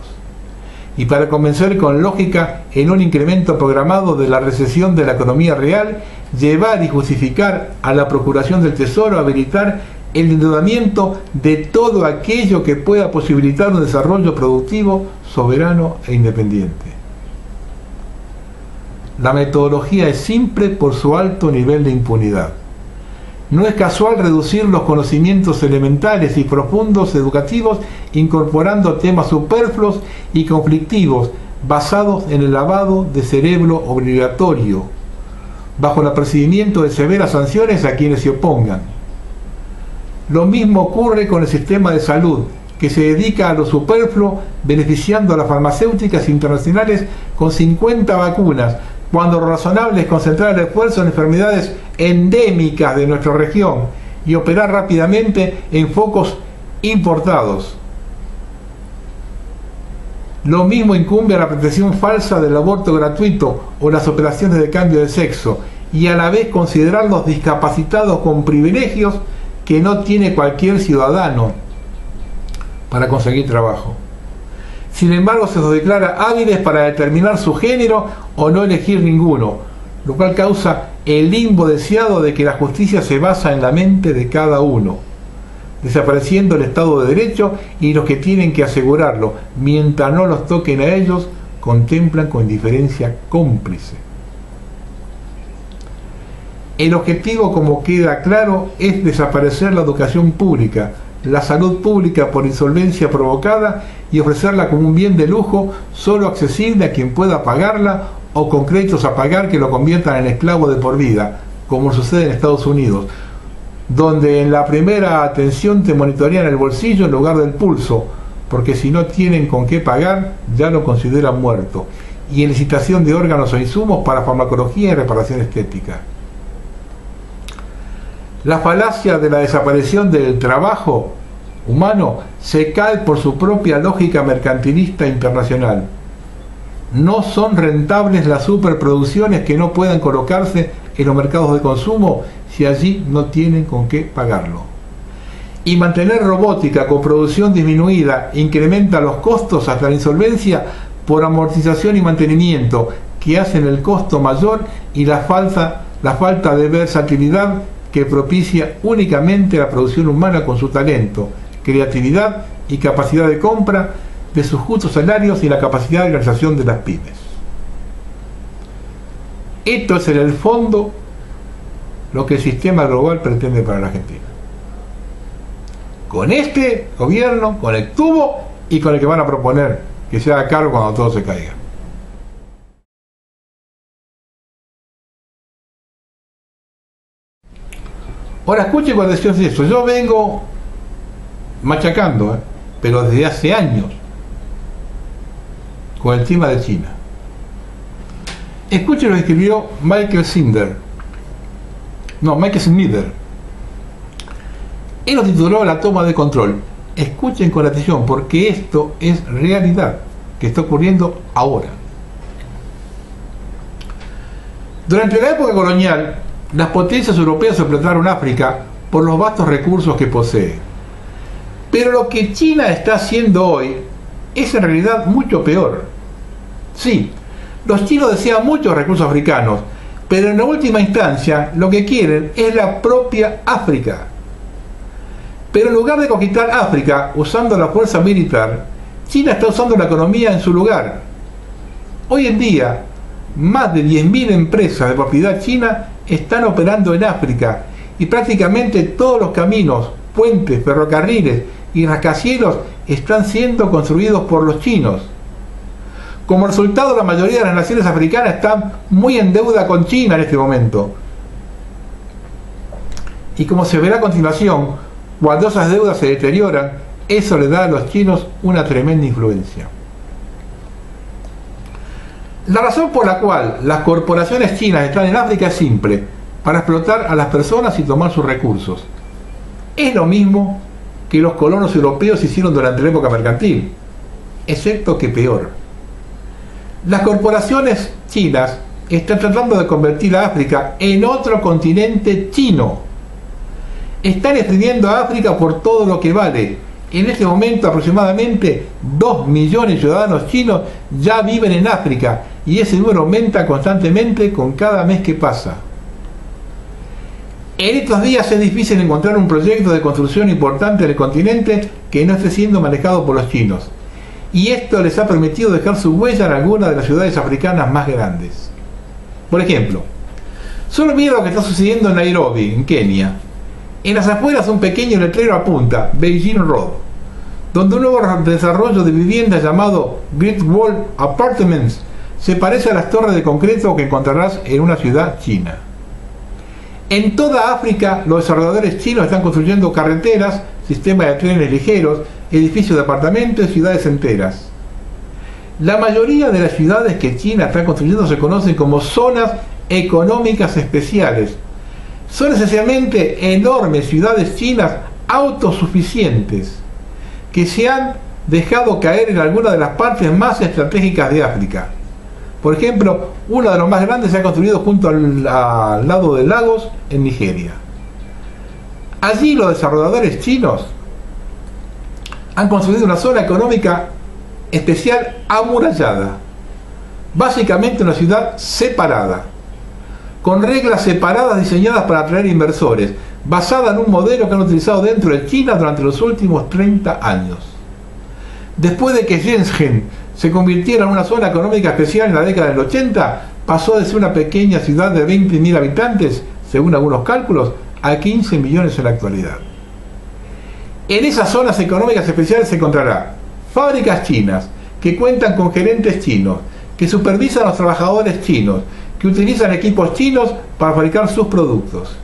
[SPEAKER 1] Y para convencer con lógica en un incremento programado de la recesión de la economía real, llevar y justificar a la Procuración del Tesoro habilitar el endeudamiento de todo aquello que pueda posibilitar un desarrollo productivo, soberano e independiente. La metodología es simple por su alto nivel de impunidad. No es casual reducir los conocimientos elementales y profundos educativos incorporando temas superfluos y conflictivos basados en el lavado de cerebro obligatorio, bajo el apercibimiento de severas sanciones a quienes se opongan. Lo mismo ocurre con el sistema de salud, que se dedica a lo superfluo, beneficiando a las farmacéuticas internacionales con 50 vacunas, cuando lo razonable es concentrar el esfuerzo en enfermedades endémicas de nuestra región y operar rápidamente en focos importados. Lo mismo incumbe a la pretensión falsa del aborto gratuito o las operaciones de cambio de sexo, y a la vez considerarlos discapacitados con privilegios que no tiene cualquier ciudadano para conseguir trabajo. Sin embargo, se los declara hábiles para determinar su género o no elegir ninguno, lo cual causa el limbo deseado de que la justicia se basa en la mente de cada uno, desapareciendo el Estado de Derecho, y los que tienen que asegurarlo, mientras no los toquen a ellos, contemplan con indiferencia cómplice. El objetivo, como queda claro, es desaparecer la educación pública, la salud pública por insolvencia provocada, y ofrecerla como un bien de lujo solo accesible a quien pueda pagarla, o con créditos a pagar que lo conviertan en esclavo de por vida, como sucede en Estados Unidos, donde en la primera atención te monitorean el bolsillo en lugar del pulso, porque si no tienen con qué pagar, ya lo consideran muerto, y en licitación de órganos o insumos para farmacología y reparación estética. La falacia de la desaparición del trabajo humano se cae por su propia lógica mercantilista internacional. No son rentables las superproducciones que no puedan colocarse en los mercados de consumo si allí no tienen con qué pagarlo. Y mantener robótica con producción disminuida incrementa los costos hasta la insolvencia por amortización y mantenimiento, que hacen el costo mayor, y la falta de versatilidad que propicia únicamente la producción humana con su talento, creatividad y capacidad de compra, de sus justos salarios y la capacidad de organización de las pymes. Esto es en el fondo lo que el sistema global pretende para la Argentina. Con este gobierno, con el que tuvo y con el que van a proponer que se haga cargo cuando todo se caiga. Ahora escuchen cuando decimos eso. Yo vengo machacando, pero desde hace años, con el tema de China. Escuchen lo que escribió Michael Snyder. Él lo tituló La toma de control. Escuchen con atención, porque esto es realidad que está ocurriendo ahora. Durante la época colonial, las potencias europeas explotaron África por los vastos recursos que posee. Pero lo que China está haciendo hoy es en realidad mucho peor. Sí, los chinos desean muchos recursos africanos, pero en la última instancia lo que quieren es la propia África. Pero en lugar de conquistar África usando la fuerza militar, China está usando la economía en su lugar. Hoy en día, más de 10.000 empresas de propiedad china están operando en África, y prácticamente todos los caminos, puentes, ferrocarriles y rascacielos están siendo construidos por los chinos. Como resultado, la mayoría de las naciones africanas están muy en deuda con China en este momento. Y como se verá a continuación, cuando esas deudas se deterioran, eso le da a los chinos una tremenda influencia. La razón por la cual las corporaciones chinas están en África es simple: para explotar a las personas y tomar sus recursos. Es lo mismo que los colonos europeos hicieron durante la época mercantil. excepto que peor. Las corporaciones chinas están tratando de convertir a África en otro continente chino. Están exprimiendo a África por todo lo que vale. En este momento aproximadamente 2 millones de ciudadanos chinos ya viven en África y ese número aumenta constantemente con cada mes que pasa. En estos días es difícil encontrar un proyecto de construcción importante en el continente que no esté siendo manejado por los chinos. Y esto les ha permitido dejar su huella en algunas de las ciudades africanas más grandes. Por ejemplo, solo mira lo que está sucediendo en Nairobi, en Kenia. En las afueras un pequeño letrero apunta Beijing Road, donde un nuevo desarrollo de viviendas llamado Great Wall Apartments se parece a las torres de concreto que encontrarás en una ciudad china. En toda África los desarrolladores chinos están construyendo carreteras, sistemas de trenes ligeros, edificios de apartamentos y ciudades enteras. La mayoría de las ciudades que China está construyendo se conocen como zonas económicas especiales. Son esencialmente enormes ciudades chinas autosuficientes que se han dejado caer en algunas de las partes más estratégicas de África. Por ejemplo, uno de los más grandes se ha construido junto al lado de Lagos, en Nigeria. Allí los desarrolladores chinos han construido una zona económica especial amurallada, básicamente una ciudad separada, con reglas separadas diseñadas para atraer inversores, basada en un modelo que han utilizado dentro de China durante los últimos 30 años. Después de que Shenzhen se convirtiera en una zona económica especial en la década del 80, pasó de ser una pequeña ciudad de 20.000 habitantes, según algunos cálculos, a 15 millones en la actualidad. En esas zonas económicas especiales se encontrará fábricas chinas que cuentan con gerentes chinos, que supervisan a los trabajadores chinos, que utilizan equipos chinos para fabricar sus productos.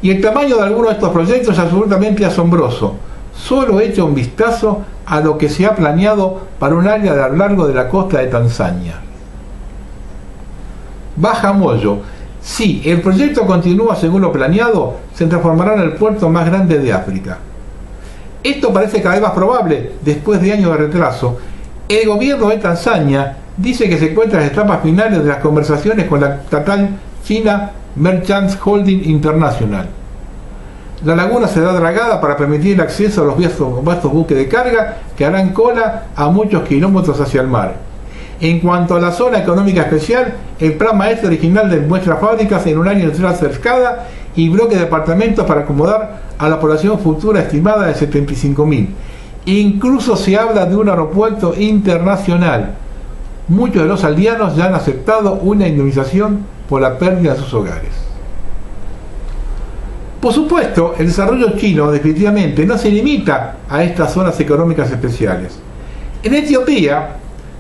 [SPEAKER 1] Y el tamaño de algunos de estos proyectos es absolutamente asombroso. Solo echa un vistazo a lo que se ha planeado para un área a lo largo de la costa de Tanzania. Bajamoyo. Si el proyecto continúa según lo planeado, se transformará en el puerto más grande de África. Esto parece cada vez más probable después de años de retraso. El gobierno de Tanzania dice que se encuentra en las etapas finales de las conversaciones con la estatal china Merchants Holding International. La laguna será dragada para permitir el acceso a los vastos buques de carga que harán cola a muchos kilómetros hacia el mar. En cuanto a la zona económica especial, el plan maestro original muestra fábricas en un área industrial cercada y bloques de apartamentos para acomodar a la población futura estimada de 75.000. Incluso se habla de un aeropuerto internacional. Muchos de los aldeanos ya han aceptado una indemnización por la pérdida de sus hogares. Por supuesto, el desarrollo chino definitivamente no se limita a estas zonas económicas especiales. En Etiopía,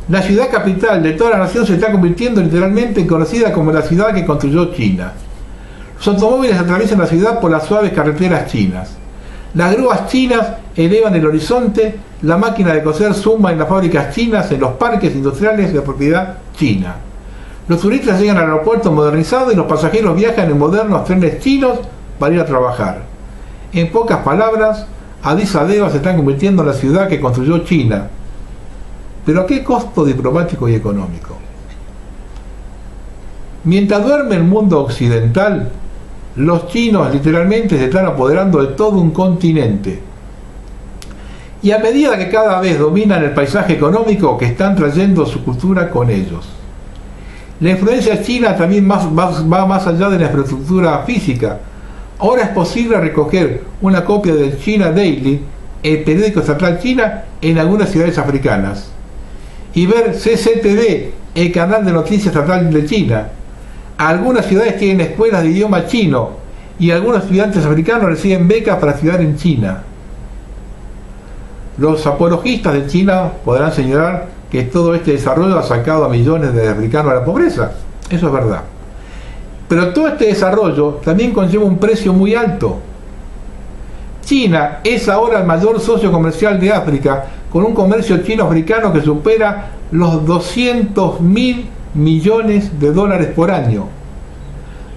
[SPEAKER 1] la ciudad capital de toda la nación se está convirtiendo literalmente en conocida como la ciudad que construyó China. Los automóviles atraviesan la ciudad por las suaves carreteras chinas. Las grúas chinas elevan el horizonte, la máquina de coser zumba en las fábricas chinas, en los parques industriales de propiedad china. Los turistas llegan al aeropuerto modernizado y los pasajeros viajan en modernos trenes chinos para ir a trabajar. En pocas palabras, Addis Abeba se está convirtiendo en la ciudad que construyó China. ¿Pero a qué costo diplomático y económico? Mientras duerme el mundo occidental, los chinos literalmente se están apoderando de todo un continente. Y a medida que cada vez dominan el paisaje económico, que están trayendo su cultura con ellos. La influencia china también va más allá de la infraestructura física. Ahora es posible recoger una copia del China Daily, el periódico estatal china, en algunas ciudades africanas. Y ver CCTV, el canal de noticias estatal de China. Algunas ciudades tienen escuelas de idioma chino y algunos estudiantes africanos reciben becas para estudiar en China. Los apologistas de China podrán señalar que todo este desarrollo ha sacado a millones de africanos de la pobreza. Eso es verdad. Pero todo este desarrollo también conlleva un precio muy alto. China es ahora el mayor socio comercial de África, con un comercio chino-africano que supera los 200.000 millones de dólares por año.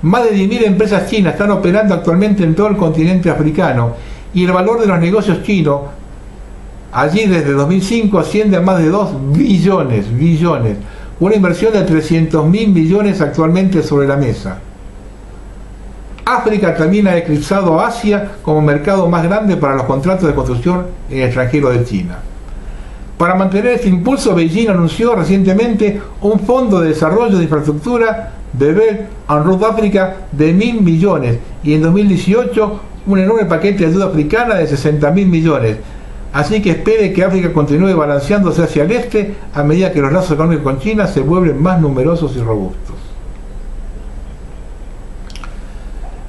[SPEAKER 1] Más de 10.000 empresas chinas están operando actualmente en todo el continente africano y el valor de los negocios chinos Allí desde 2005 asciende a más de 2 billones, una inversión de 300.000 millones actualmente sobre la mesa. África también ha eclipsado a Asia como mercado más grande para los contratos de construcción en el extranjero de China. Para mantener este impulso, Beijing anunció recientemente un fondo de desarrollo de infraestructura de Belt and Road África de 1.000 millones y en 2018 un enorme paquete de ayuda africana de 60.000 millones. Así que espere que África continúe balanceándose hacia el este a medida que los lazos económicos con China se vuelven más numerosos y robustos.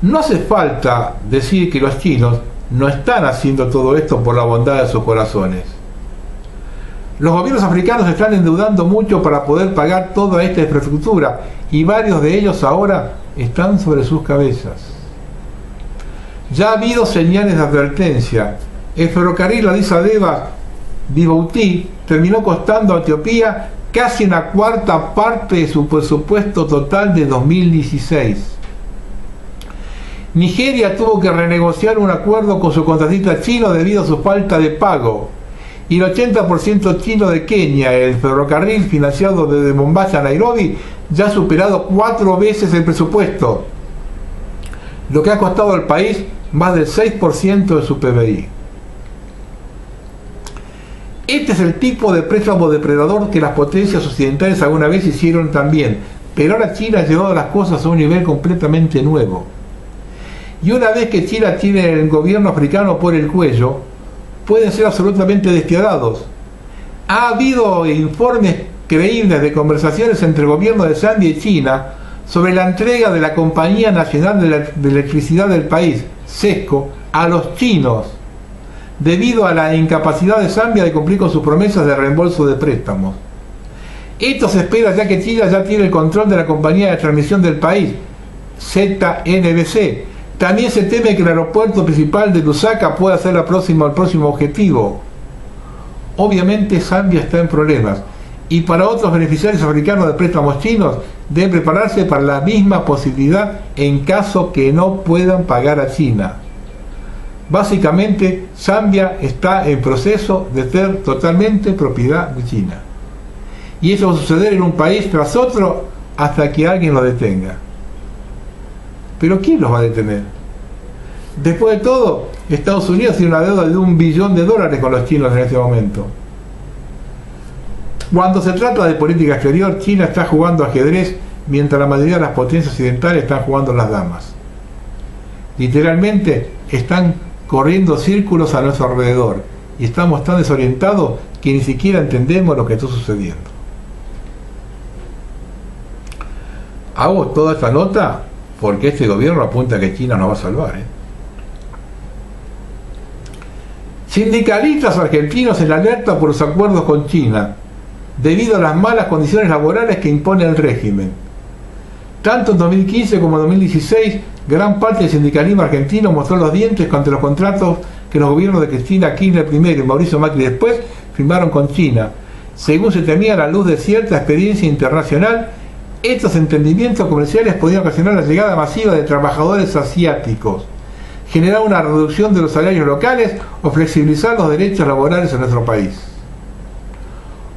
[SPEAKER 1] No hace falta decir que los chinos no están haciendo todo esto por la bondad de sus corazones. Los gobiernos africanos están endeudando mucho para poder pagar toda esta infraestructura y varios de ellos ahora están sobre sus cabezas. Ya ha habido señales de advertencia. El ferrocarril Addis Abeba-Djibouti terminó costando a Etiopía casi una cuarta parte de su presupuesto total de 2016. Nigeria tuvo que renegociar un acuerdo con su contratista chino debido a su falta de pago. Y el 80% chino de Kenia, el ferrocarril financiado desde Mombasa a Nairobi, ya ha superado 4 veces el presupuesto, lo que ha costado al país más del 6% de su PBI. Este es el tipo de préstamo depredador que las potencias occidentales alguna vez hicieron también, pero ahora China ha llevado las cosas a un nivel completamente nuevo. Y una vez que China tiene el gobierno africano por el cuello, pueden ser absolutamente despiadados. Ha habido informes creíbles de conversaciones entre el gobierno de Zambia y China sobre la entrega de la Compañía Nacional de Electricidad del país, ZESCO, a los chinos, debido a la incapacidad de Zambia de cumplir con sus promesas de reembolso de préstamos. Esto se espera ya que China ya tiene el control de la compañía de transmisión del país, ZNBC. También se teme que el aeropuerto principal de Lusaka pueda ser el próximo objetivo. Obviamente Zambia está en problemas y para otros beneficiarios africanos de préstamos chinos deben prepararse para la misma posibilidad en caso que no puedan pagar a China. Básicamente Zambia está en proceso de ser totalmente propiedad de China. Y eso va a suceder en un país tras otro hasta que alguien lo detenga. Pero ¿quién los va a detener? Después de todo, Estados Unidos tiene una deuda de $1 billón con los chinos en este momento. Cuando se trata de política exterior, China está jugando ajedrez mientras la mayoría de las potencias occidentales están jugando las damas. Literalmente están corriendo círculos a nuestro alrededor y estamos tan desorientados que ni siquiera entendemos lo que está sucediendo. Hago toda esta nota porque este gobierno apunta a que China nos va a salvar. Sindicalistas argentinos en alerta por los acuerdos con China, debido a las malas condiciones laborales que impone el régimen. Tanto en 2015 como en 2016, gran parte del sindicalismo argentino mostró los dientes contra los contratos que los gobiernos de Cristina Kirchner primero y Mauricio Macri después firmaron con China. Según se temía a la luz de cierta experiencia internacional, estos entendimientos comerciales podían ocasionar la llegada masiva de trabajadores asiáticos, generar una reducción de los salarios locales o flexibilizar los derechos laborales en nuestro país.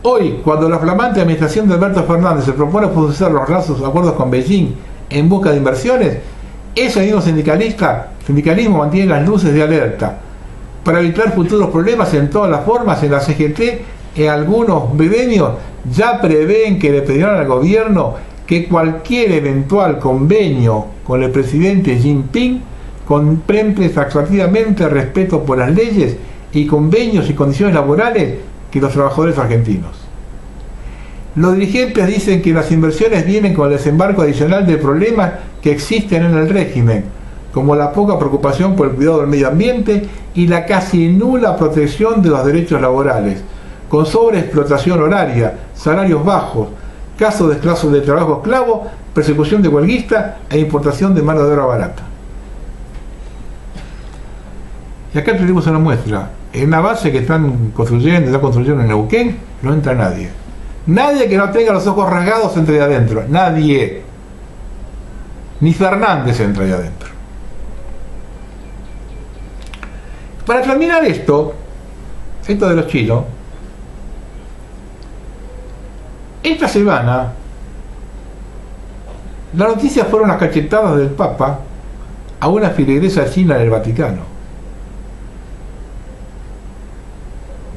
[SPEAKER 1] Hoy, cuando la flamante administración de Alberto Fernández se propone profundizar los acuerdos con Beijing en busca de inversiones, ese mismo sindicalismo mantiene las luces de alerta para evitar futuros problemas en todas las formas. En la CGT, en algunos gremios ya prevén que le pedirán al gobierno que cualquier eventual convenio con el presidente Xi Jinping contemple taxativamente el respeto por las leyes y convenios y condiciones laborales que los trabajadores argentinos. Los dirigentes dicen que las inversiones vienen con el desembarco adicional de problemas que existen en el régimen, como la poca preocupación por el cuidado del medio ambiente y la casi nula protección de los derechos laborales, con sobreexplotación horaria, salarios bajos, casos de trabajo esclavo, persecución de huelguistas e importación de mano de obra barata. Y acá tenemos una muestra. En una base que ya construyeron en Neuquén, no entra nadie. Nadie que no tenga los ojos rasgados entra ahí adentro. Nadie. Ni Fernández entra ahí adentro. Para terminar esto, esto de los chinos, esta semana las noticias fueron las cachetadas del Papa a una filigresa china en el Vaticano.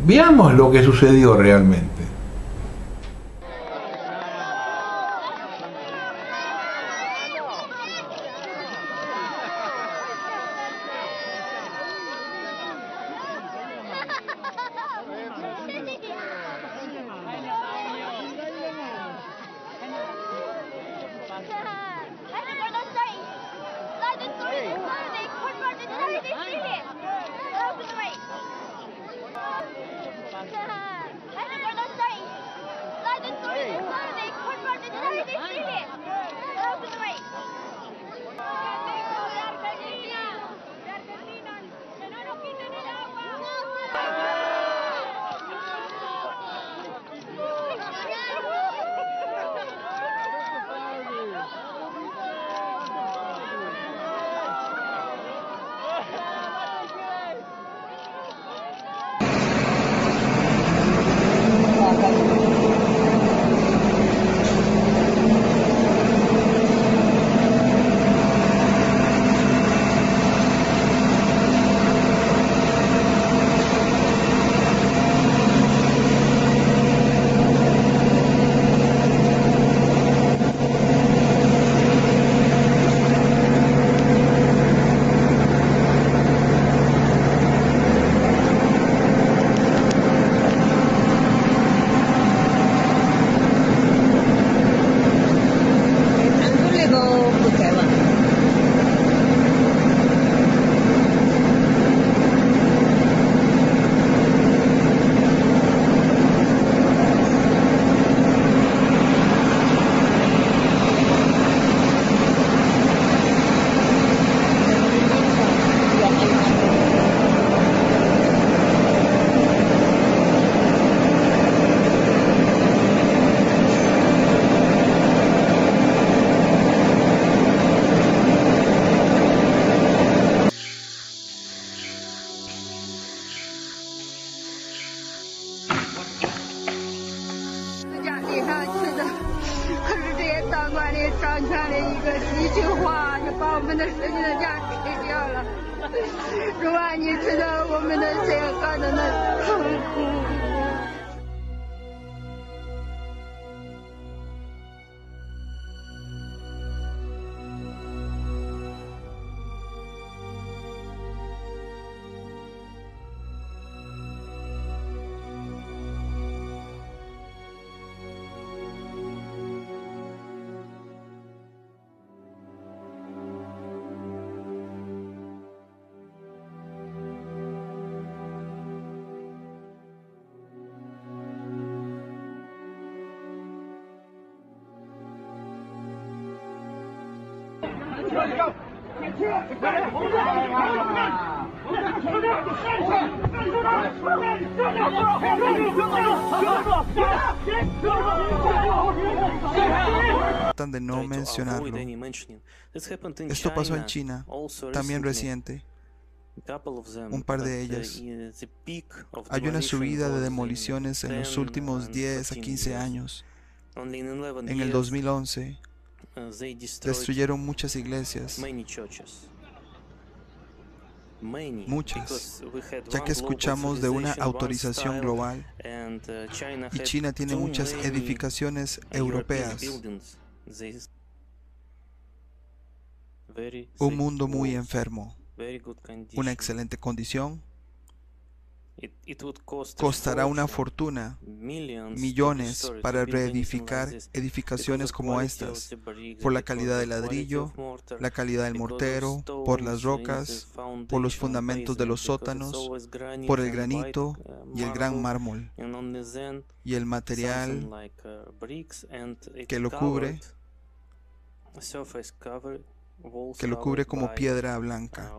[SPEAKER 1] Veamos lo que sucedió realmente.
[SPEAKER 3] De no mencionarlo. Esto pasó en China, también reciente. Un par de ellas. Hay una subida de demoliciones en los últimos 10 a 15 años. En el 2011 destruyeron muchas iglesias. Muchas, ya que escuchamos de una autorización global y China tiene muchas edificaciones europeas. Un mundo muy enfermo, una excelente condición. Costará una fortuna, millones para reedificar edificaciones como estas, por la calidad del ladrillo, la calidad del mortero, por las rocas, por los fundamentos de los sótanos, por el granito y el gran mármol, y el material que lo cubre como piedra blanca.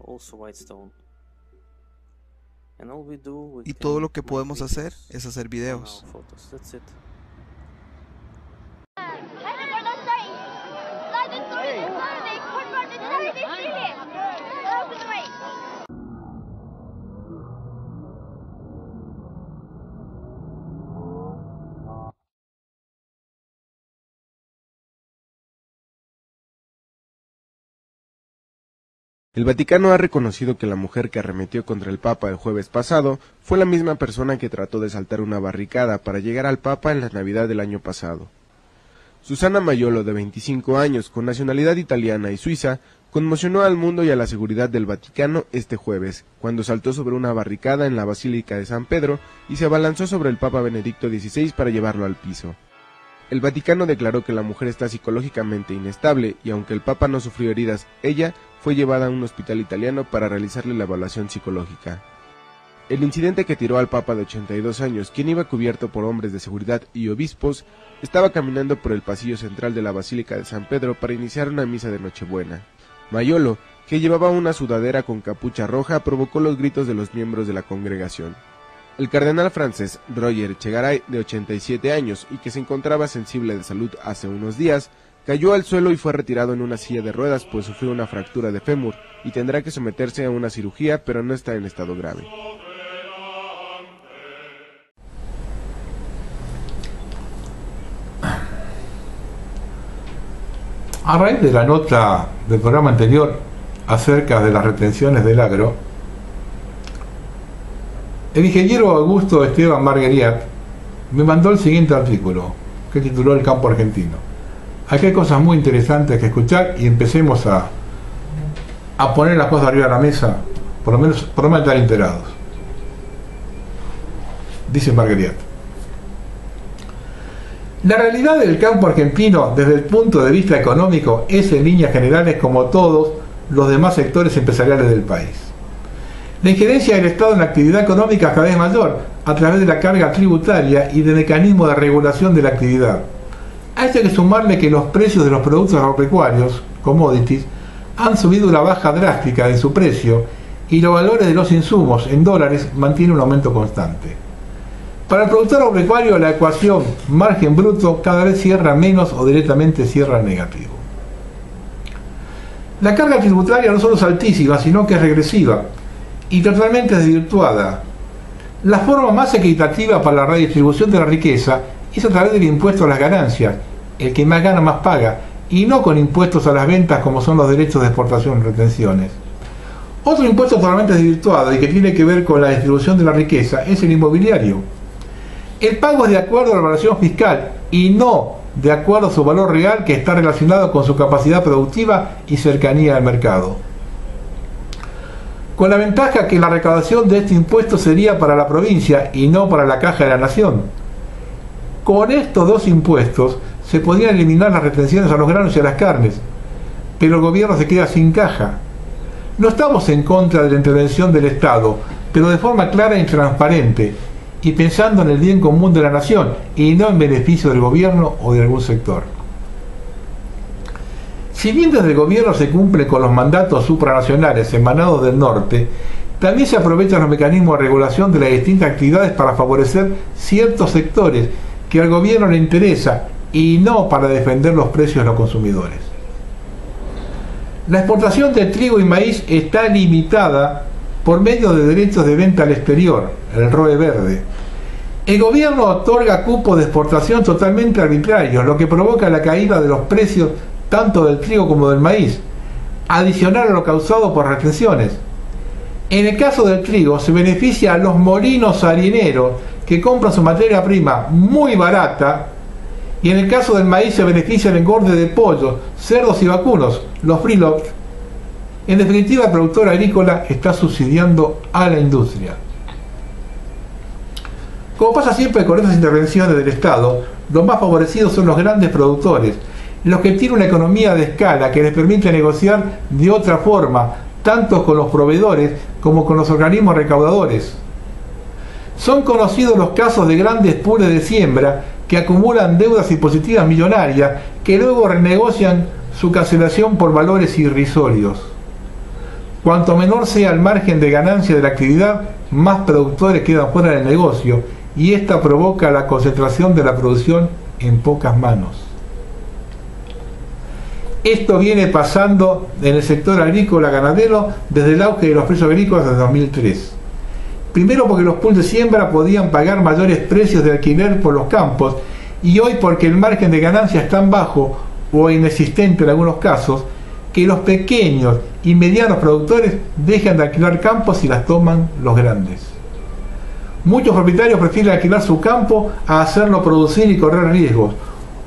[SPEAKER 3] Y todo lo que podemos hacer es hacer videos.
[SPEAKER 4] El Vaticano ha reconocido que la mujer que arremetió contra el Papa el jueves pasado fue la misma persona que trató de saltar una barricada para llegar al Papa en la Navidad del año pasado. Susana Maiolo, de 25 años, con nacionalidad italiana y suiza, conmocionó al mundo y a la seguridad del Vaticano este jueves, cuando saltó sobre una barricada en la Basílica de San Pedro y se abalanzó sobre el Papa Benedicto XVI para llevarlo al piso. El Vaticano declaró que la mujer está psicológicamente inestable y aunque el Papa no sufrió heridas, ella fue llevada a un hospital italiano para realizarle la evaluación psicológica. El incidente que tiró al Papa de 82 años, quien iba cubierto por hombres de seguridad y obispos, estaba caminando por el pasillo central de la Basílica de San Pedro para iniciar una misa de Nochebuena. Maiolo, que llevaba una sudadera con capucha roja, provocó los gritos de los miembros de la congregación. El cardenal francés Roger Etchegaray, de 87 años y que se encontraba sensible de salud hace unos días, cayó al suelo y fue retirado en una silla de ruedas pues sufrió una fractura de fémur y tendrá que someterse a una cirugía, pero no está en estado grave.
[SPEAKER 1] A raíz de la nota del programa anterior acerca de las retenciones del agro, el ingeniero Augusto Esteban Margueriat me mandó el siguiente artículo que tituló El campo argentino. Aquí hay cosas muy interesantes que escuchar y empecemos a poner las cosas arriba de la mesa, por lo menos estar enterados. Dice Margueriat: la realidad del campo argentino desde el punto de vista económico es en líneas generales como todos los demás sectores empresariales del país. La injerencia del Estado en la actividad económica es cada vez mayor a través de la carga tributaria y de mecanismos de regulación de la actividad. A esto hay que sumarle que los precios de los productos agropecuarios, commodities, han subido una baja drástica en su precio y los valores de los insumos en dólares mantienen un aumento constante. Para el productor agropecuario la ecuación margen bruto cada vez cierra menos o directamente cierra negativo. La carga tributaria no solo es altísima, sino que es regresiva y totalmente desvirtuada. La forma más equitativa para la redistribución de la riqueza es a través del impuesto a las ganancias, el que más gana más paga, y no con impuestos a las ventas como son los derechos de exportación y retenciones. Otro impuesto totalmente desvirtuado y que tiene que ver con la distribución de la riqueza es el inmobiliario. El pago es de acuerdo a la valoración fiscal y no de acuerdo a su valor real, que está relacionado con su capacidad productiva y cercanía al mercado. Con la ventaja que la recaudación de este impuesto sería para la provincia y no para la caja de la nación. Con estos dos impuestos se podrían eliminar las retenciones a los granos y a las carnes, pero el gobierno se queda sin caja. No estamos en contra de la intervención del Estado, pero de forma clara y transparente, y pensando en el bien común de la nación, y no en beneficio del gobierno o de algún sector. Si bien desde el gobierno se cumple con los mandatos supranacionales emanados del norte, también se aprovechan los mecanismos de regulación de las distintas actividades para favorecer ciertos sectores que al gobierno le interesa y no para defender los precios de los consumidores. La exportación de trigo y maíz está limitada por medio de derechos de venta al exterior, el ROE verde. El gobierno otorga cupos de exportación totalmente arbitrarios, lo que provoca la caída de los precios tanto del trigo como del maíz, adicional a lo causado por retenciones. En el caso del trigo se beneficia a los molinos harineros que compran su materia prima muy barata, y en el caso del maíz se beneficia el engorde de pollos, cerdos y vacunos, los feedlots. En definitiva, el productor agrícola está subsidiando a la industria. Como pasa siempre con estas intervenciones del Estado, los más favorecidos son los grandes productores, los que tienen una economía de escala que les permite negociar de otra forma, tanto con los proveedores como con los organismos recaudadores. Son conocidos los casos de grandes pools de siembra que acumulan deudas impositivas millonarias que luego renegocian su cancelación por valores irrisorios. Cuanto menor sea el margen de ganancia de la actividad, más productores quedan fuera del negocio y esta provoca la concentración de la producción en pocas manos. Esto viene pasando en el sector agrícola ganadero desde el auge de los precios agrícolas desde 2003. Primero porque los pools de siembra podían pagar mayores precios de alquiler por los campos, y hoy porque el margen de ganancia es tan bajo o inexistente en algunos casos que los pequeños y medianos productores dejan de alquilar campos y las toman los grandes. Muchos propietarios prefieren alquilar su campo a hacerlo producir y correr riesgos.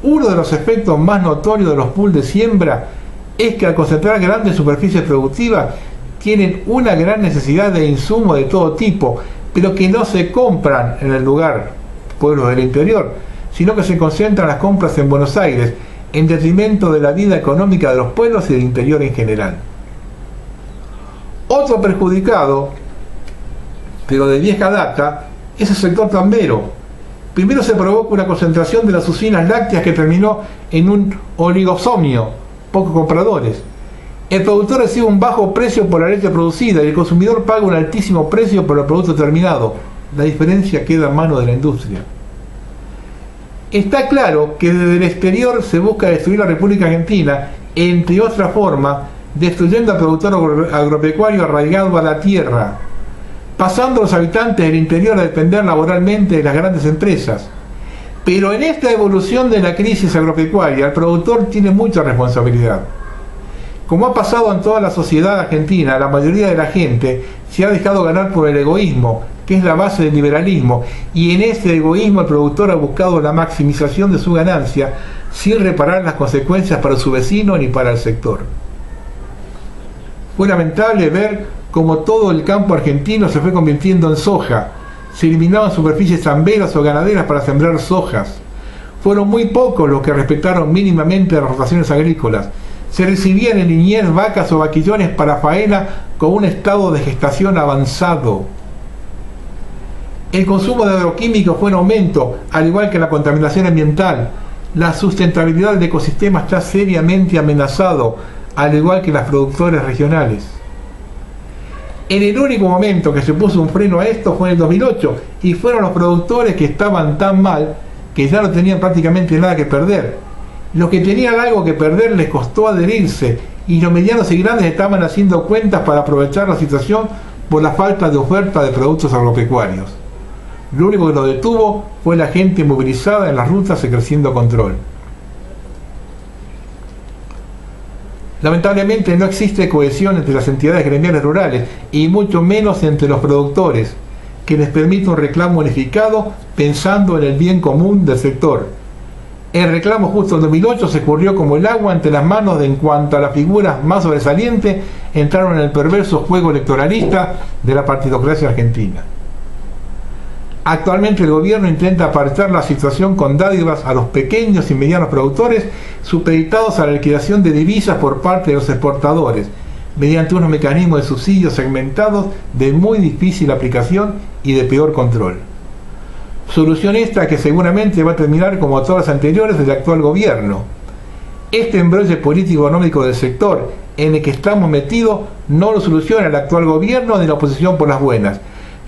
[SPEAKER 1] Uno de los efectos más notorios de los pools de siembra es que al concentrar grandes superficies productivas tienen una gran necesidad de insumos de todo tipo, pero que no se compran en el lugar, pueblos del interior, sino que se concentran las compras en Buenos Aires, en detrimento de la vida económica de los pueblos y del interior en general. Otro perjudicado, pero de vieja data, es el sector tambero. Primero se provoca una concentración de las usinas lácteas que terminó en un oligosomio, pocos compradores. El productor recibe un bajo precio por la leche producida y el consumidor paga un altísimo precio por el producto terminado. La diferencia queda en manos de la industria. Está claro que desde el exterior se busca destruir la República Argentina, entre otras formas, destruyendo al productor agropecuario arraigado a la tierra, pasando a los habitantes del interior a depender laboralmente de las grandes empresas. Pero en esta evolución de la crisis agropecuaria, el productor tiene mucha responsabilidad. Como ha pasado en toda la sociedad argentina, la mayoría de la gente se ha dejado ganar por el egoísmo, que es la base del liberalismo, y en ese egoísmo el productor ha buscado la maximización de su ganancia sin reparar las consecuencias para su vecino ni para el sector. Fue lamentable ver cómo todo el campo argentino se fue convirtiendo en soja. Se eliminaban superficies zamberas o ganaderas para sembrar sojas. Fueron muy pocos los que respetaron mínimamente las rotaciones agrícolas. Se recibían en niñez vacas o vaquillones para faena con un estado de gestación avanzado. El consumo de agroquímicos fue en aumento, al igual que la contaminación ambiental. La sustentabilidad del ecosistema está seriamente amenazado, al igual que las productores regionales. En el único momento que se puso un freno a esto fue en el 2008, y fueron los productores que estaban tan mal que ya no tenían prácticamente nada que perder. Los que tenían algo que perder les costó adherirse, y los medianos y grandes estaban haciendo cuentas para aprovechar la situación por la falta de oferta de productos agropecuarios. Lo único que lo detuvo fue la gente movilizada en las rutas ejerciendo control. Lamentablemente no existe cohesión entre las entidades gremiales rurales y mucho menos entre los productores, que les permite un reclamo unificado pensando en el bien común del sector. El reclamo justo en 2008 se escurrió como el agua ante las manos de en cuanto a las figuras más sobresalientes entraron en el perverso juego electoralista de la partidocracia argentina. Actualmente el gobierno intenta apartar la situación con dádivas a los pequeños y medianos productores supeditados a la liquidación de divisas por parte de los exportadores, mediante unos mecanismos de subsidios segmentados de muy difícil aplicación y de peor control. Solución esta que seguramente va a terminar como todas las anteriores del actual gobierno. Este embrollo político-económico del sector en el que estamos metidos no lo soluciona el actual gobierno ni la oposición por las buenas.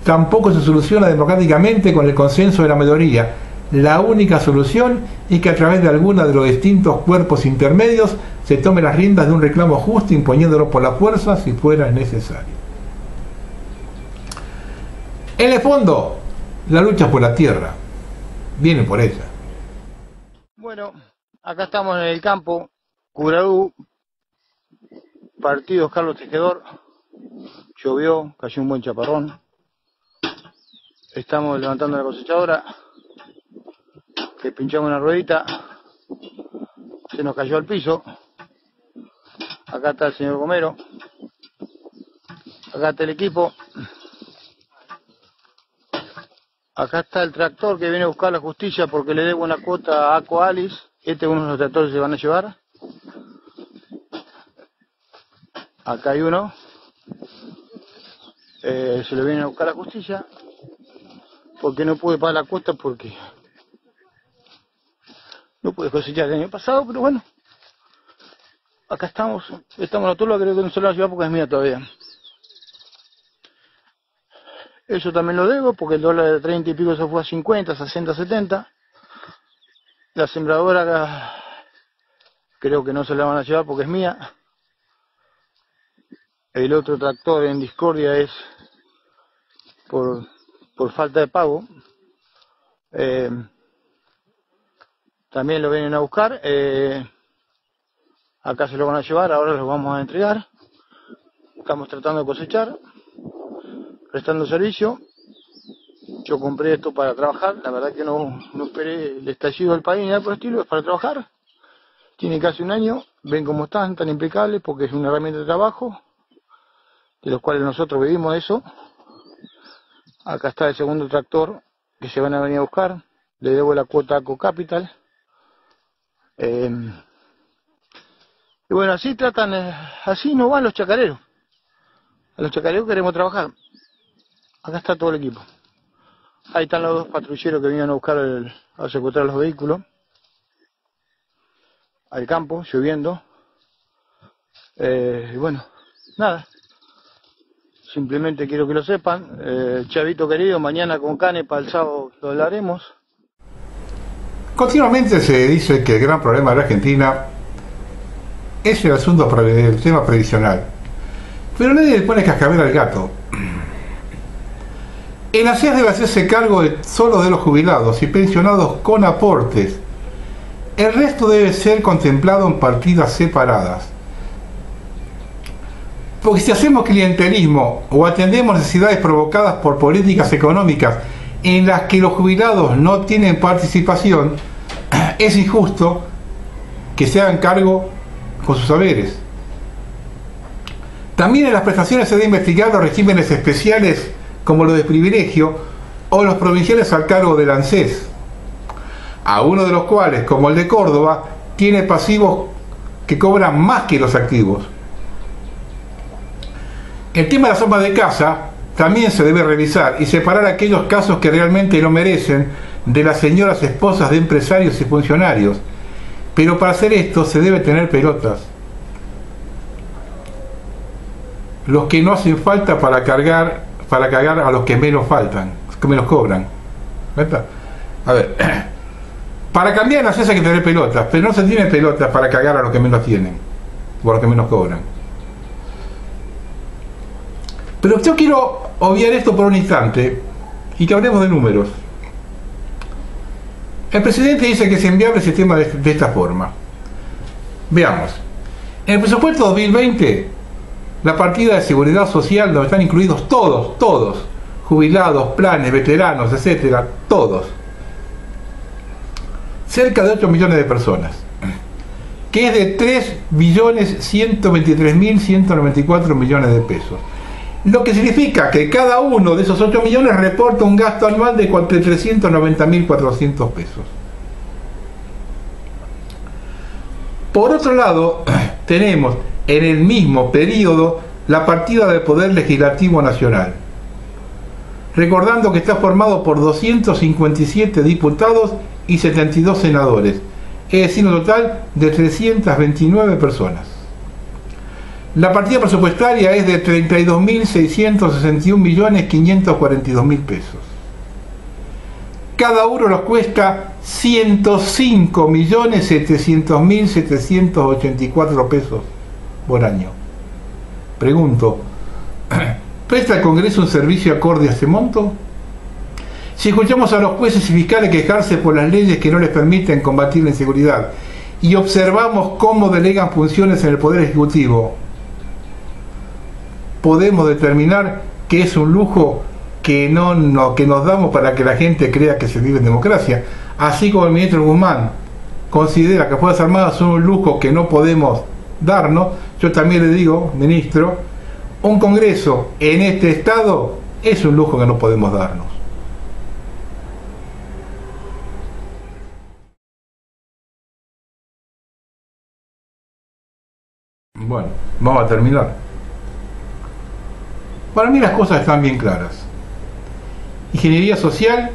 [SPEAKER 1] Tampoco se soluciona democráticamente con el consenso de la mayoría. La única solución es que a través de alguno de los distintos cuerpos intermedios se tome las riendas de un reclamo justo imponiéndolo por la fuerza si fuera necesario. En el fondo, la lucha por la tierra viene por ella.
[SPEAKER 2] Bueno, acá estamos en el campo, Curarú, partido Carlos Tejedor, llovió, cayó un buen chaparrón. Estamos levantando la cosechadora, que pinchamos una ruedita, se nos cayó al piso. Acá está el señor Gomero, acá está el equipo, acá está el tractor que viene a buscar la justicia porque le debo una cuota a Aqualis. Este es uno de los tractores que se van a llevar. Acá hay uno, se le viene a buscar la justicia porque no pude pagar la cuota porque no pude cosechar el año pasado, pero bueno, acá estamos la turba, creo que no se la va a llevar porque es mía todavía. Eso también lo debo porque el dólar de 30 y pico se fue a 50, 60, 70. La sembradora creo que no se la van a llevar porque es mía. El otro tractor en discordia es por falta de pago. También lo vienen a buscar. Acá se lo van a llevar, ahora los vamos a entregar. Estamos tratando de cosechar, prestando servicio. Yo compré esto para trabajar, la verdad que no esperé el estallido del país ni nada por el estilo, es para trabajar. Tiene casi un año, ven cómo están, tan impecables, porque es una herramienta de trabajo, de los cuales nosotros vivimos de eso. Acá está el segundo tractor que se van a venir a buscar, le debo la cuota a CoCapital. Y bueno, así tratan, así no van los chacareros. A los chacareros queremos trabajar. Acá está todo el equipo. Ahí están los dos patrulleros que vinieron a buscar a secuestrar los vehículos. Al campo, lloviendo. Y bueno, nada. Simplemente quiero que lo sepan. Chavito querido, mañana con Canepa, el sábado lo hablaremos.
[SPEAKER 1] Continuamente se dice que el gran problema de la Argentina es el tema previsional. Pero nadie le pone cascabel al gato. El ANSES debe hacerse cargo solo de los jubilados y pensionados con aportes. El resto debe ser contemplado en partidas separadas. Porque si hacemos clientelismo o atendemos necesidades provocadas por políticas económicas en las que los jubilados no tienen participación, es injusto que se hagan cargo con sus saberes. También en las prestaciones se debe investigar los regímenes especiales como los de privilegio o los provinciales al cargo del ANSES, a uno de los cuales, como el de Córdoba, tiene pasivos que cobran más que los activos. El tema de las amas de casa también se debe revisar y separar aquellos casos que realmente lo merecen de las señoras esposas de empresarios y funcionarios. Pero para hacer esto se debe tener pelotas. Los que no hacen falta para cargar a los que menos faltan, que menos cobran. ¿Verdad? A ver, para cambiar las hay que tener pelotas, pero no se tiene pelotas para cagar a los que menos tienen, o a los que menos cobran. Pero yo quiero obviar esto por un instante y que hablemos de números. El presidente dice que es inviable el sistema de esta forma. Veamos. En el presupuesto 2020, la partida de seguridad social, donde están incluidos todos, jubilados, planes, veteranos, etcétera, todos, cerca de 8 millones de personas, que es de 3.123.194 millones de pesos. Lo que significa que cada uno de esos 8 millones reporta un gasto anual de 390.400 pesos. Por otro lado, tenemos en el mismo periodo la partida del Poder Legislativo Nacional, recordando que está formado por 257 diputados y 72 senadores, es decir, un total de 329 personas. La partida presupuestaria es de 32.661.542.000 pesos. Cada uno nos cuesta 105.700.784 pesos por año. Pregunto, ¿presta el Congreso un servicio acorde a este monto? Si escuchamos a los jueces y fiscales quejarse por las leyes que no les permiten combatir la inseguridad y observamos cómo delegan funciones en el Poder Ejecutivo, podemos determinar que es un lujo que nos damos para que la gente crea que se vive en democracia, así como el ministro Guzmán considera que las Fuerzas Armadas son un lujo que no podemos darnos. Yo también le digo, ministro, un Congreso en este estado es un lujo que no podemos darnos. Bueno, vamos a terminar. Para mí las cosas están bien claras. Ingeniería social,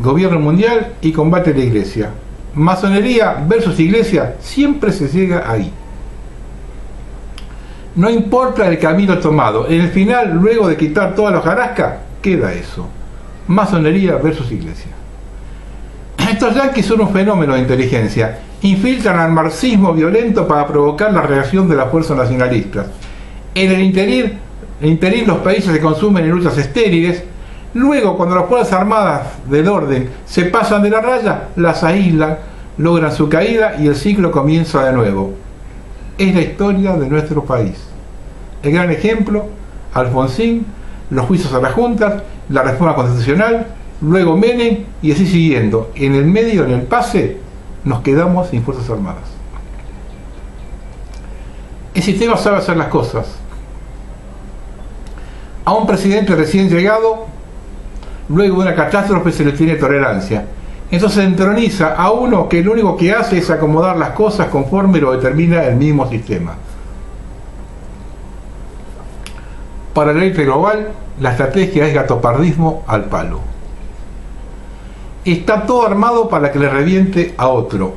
[SPEAKER 1] gobierno mundial y combate a la iglesia. Masonería versus iglesia, siempre se llega ahí. No importa el camino tomado, en el final, luego de quitar toda la hojarasca, queda eso. Masonería versus iglesia. Estos yanquis son un fenómeno de inteligencia. Infiltran al marxismo violento para provocar la reacción de las fuerzas nacionalistas. En el interín los países se consumen en luchas estériles. Luego, cuando las Fuerzas Armadas del orden se pasan de la raya, las aíslan, logran su caída y el ciclo comienza de nuevo. es la historia de nuestro país. El gran ejemplo, Alfonsín, los juicios a las juntas, la reforma constitucional, luego Menem y así siguiendo. En el medio, en el pase, nos quedamos sin Fuerzas Armadas. El sistema sabe hacer las cosas. A un presidente recién llegado, luego de una catástrofe se le tiene tolerancia. Entonces entroniza a uno que lo único que hace es acomodar las cosas conforme lo determina el mismo sistema. Para el ente global, la estrategia es gatopardismo al palo. Está todo armado para que le reviente a otro.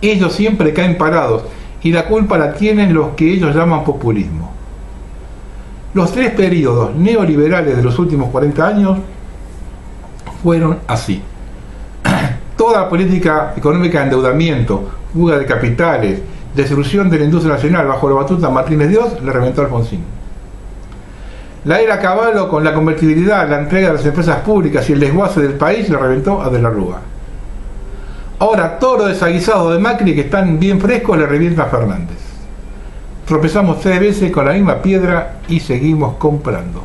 [SPEAKER 1] Ellos siempre caen parados y la culpa la tienen los que ellos llaman populismo. Los 3 periodos neoliberales de los últimos 40 años fueron así. Toda la política económica de endeudamiento, fuga de capitales, destrucción de la industria nacional bajo la batuta Martínez Dios, le reventó a Alfonsín. La era Cavallo, con la convertibilidad, la entrega de las empresas públicas y el desguace del país, le reventó a De la Rúa. Ahora, todo lo desaguisado de Macri, que están bien frescos, le revienta a Fernández. Tropezamos 3 veces con la misma piedra y seguimos comprando.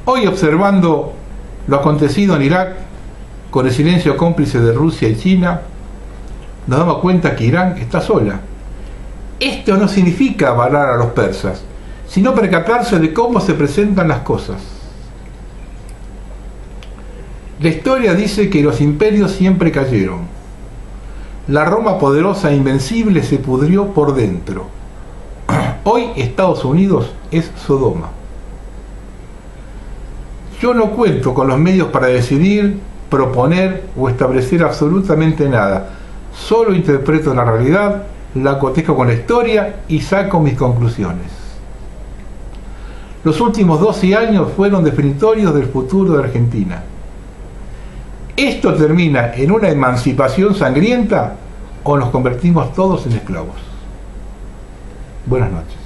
[SPEAKER 1] Hoy, observando lo acontecido en Irak, con el silencio cómplice de Rusia y China, nos damos cuenta que Irán está sola. Esto no significa avalar a los persas, sino percatarse de cómo se presentan las cosas. La historia dice que los imperios siempre cayeron. La Roma poderosa e invencible se pudrió por dentro. Hoy Estados Unidos es Sodoma. Yo no cuento con los medios para decidir, proponer o establecer absolutamente nada. Solo interpreto la realidad, la cotejo con la historia y saco mis conclusiones. Los últimos 12 años fueron definitorios del futuro de Argentina. ¿Esto termina en una emancipación sangrienta o nos convertimos todos en esclavos? Buenas noches.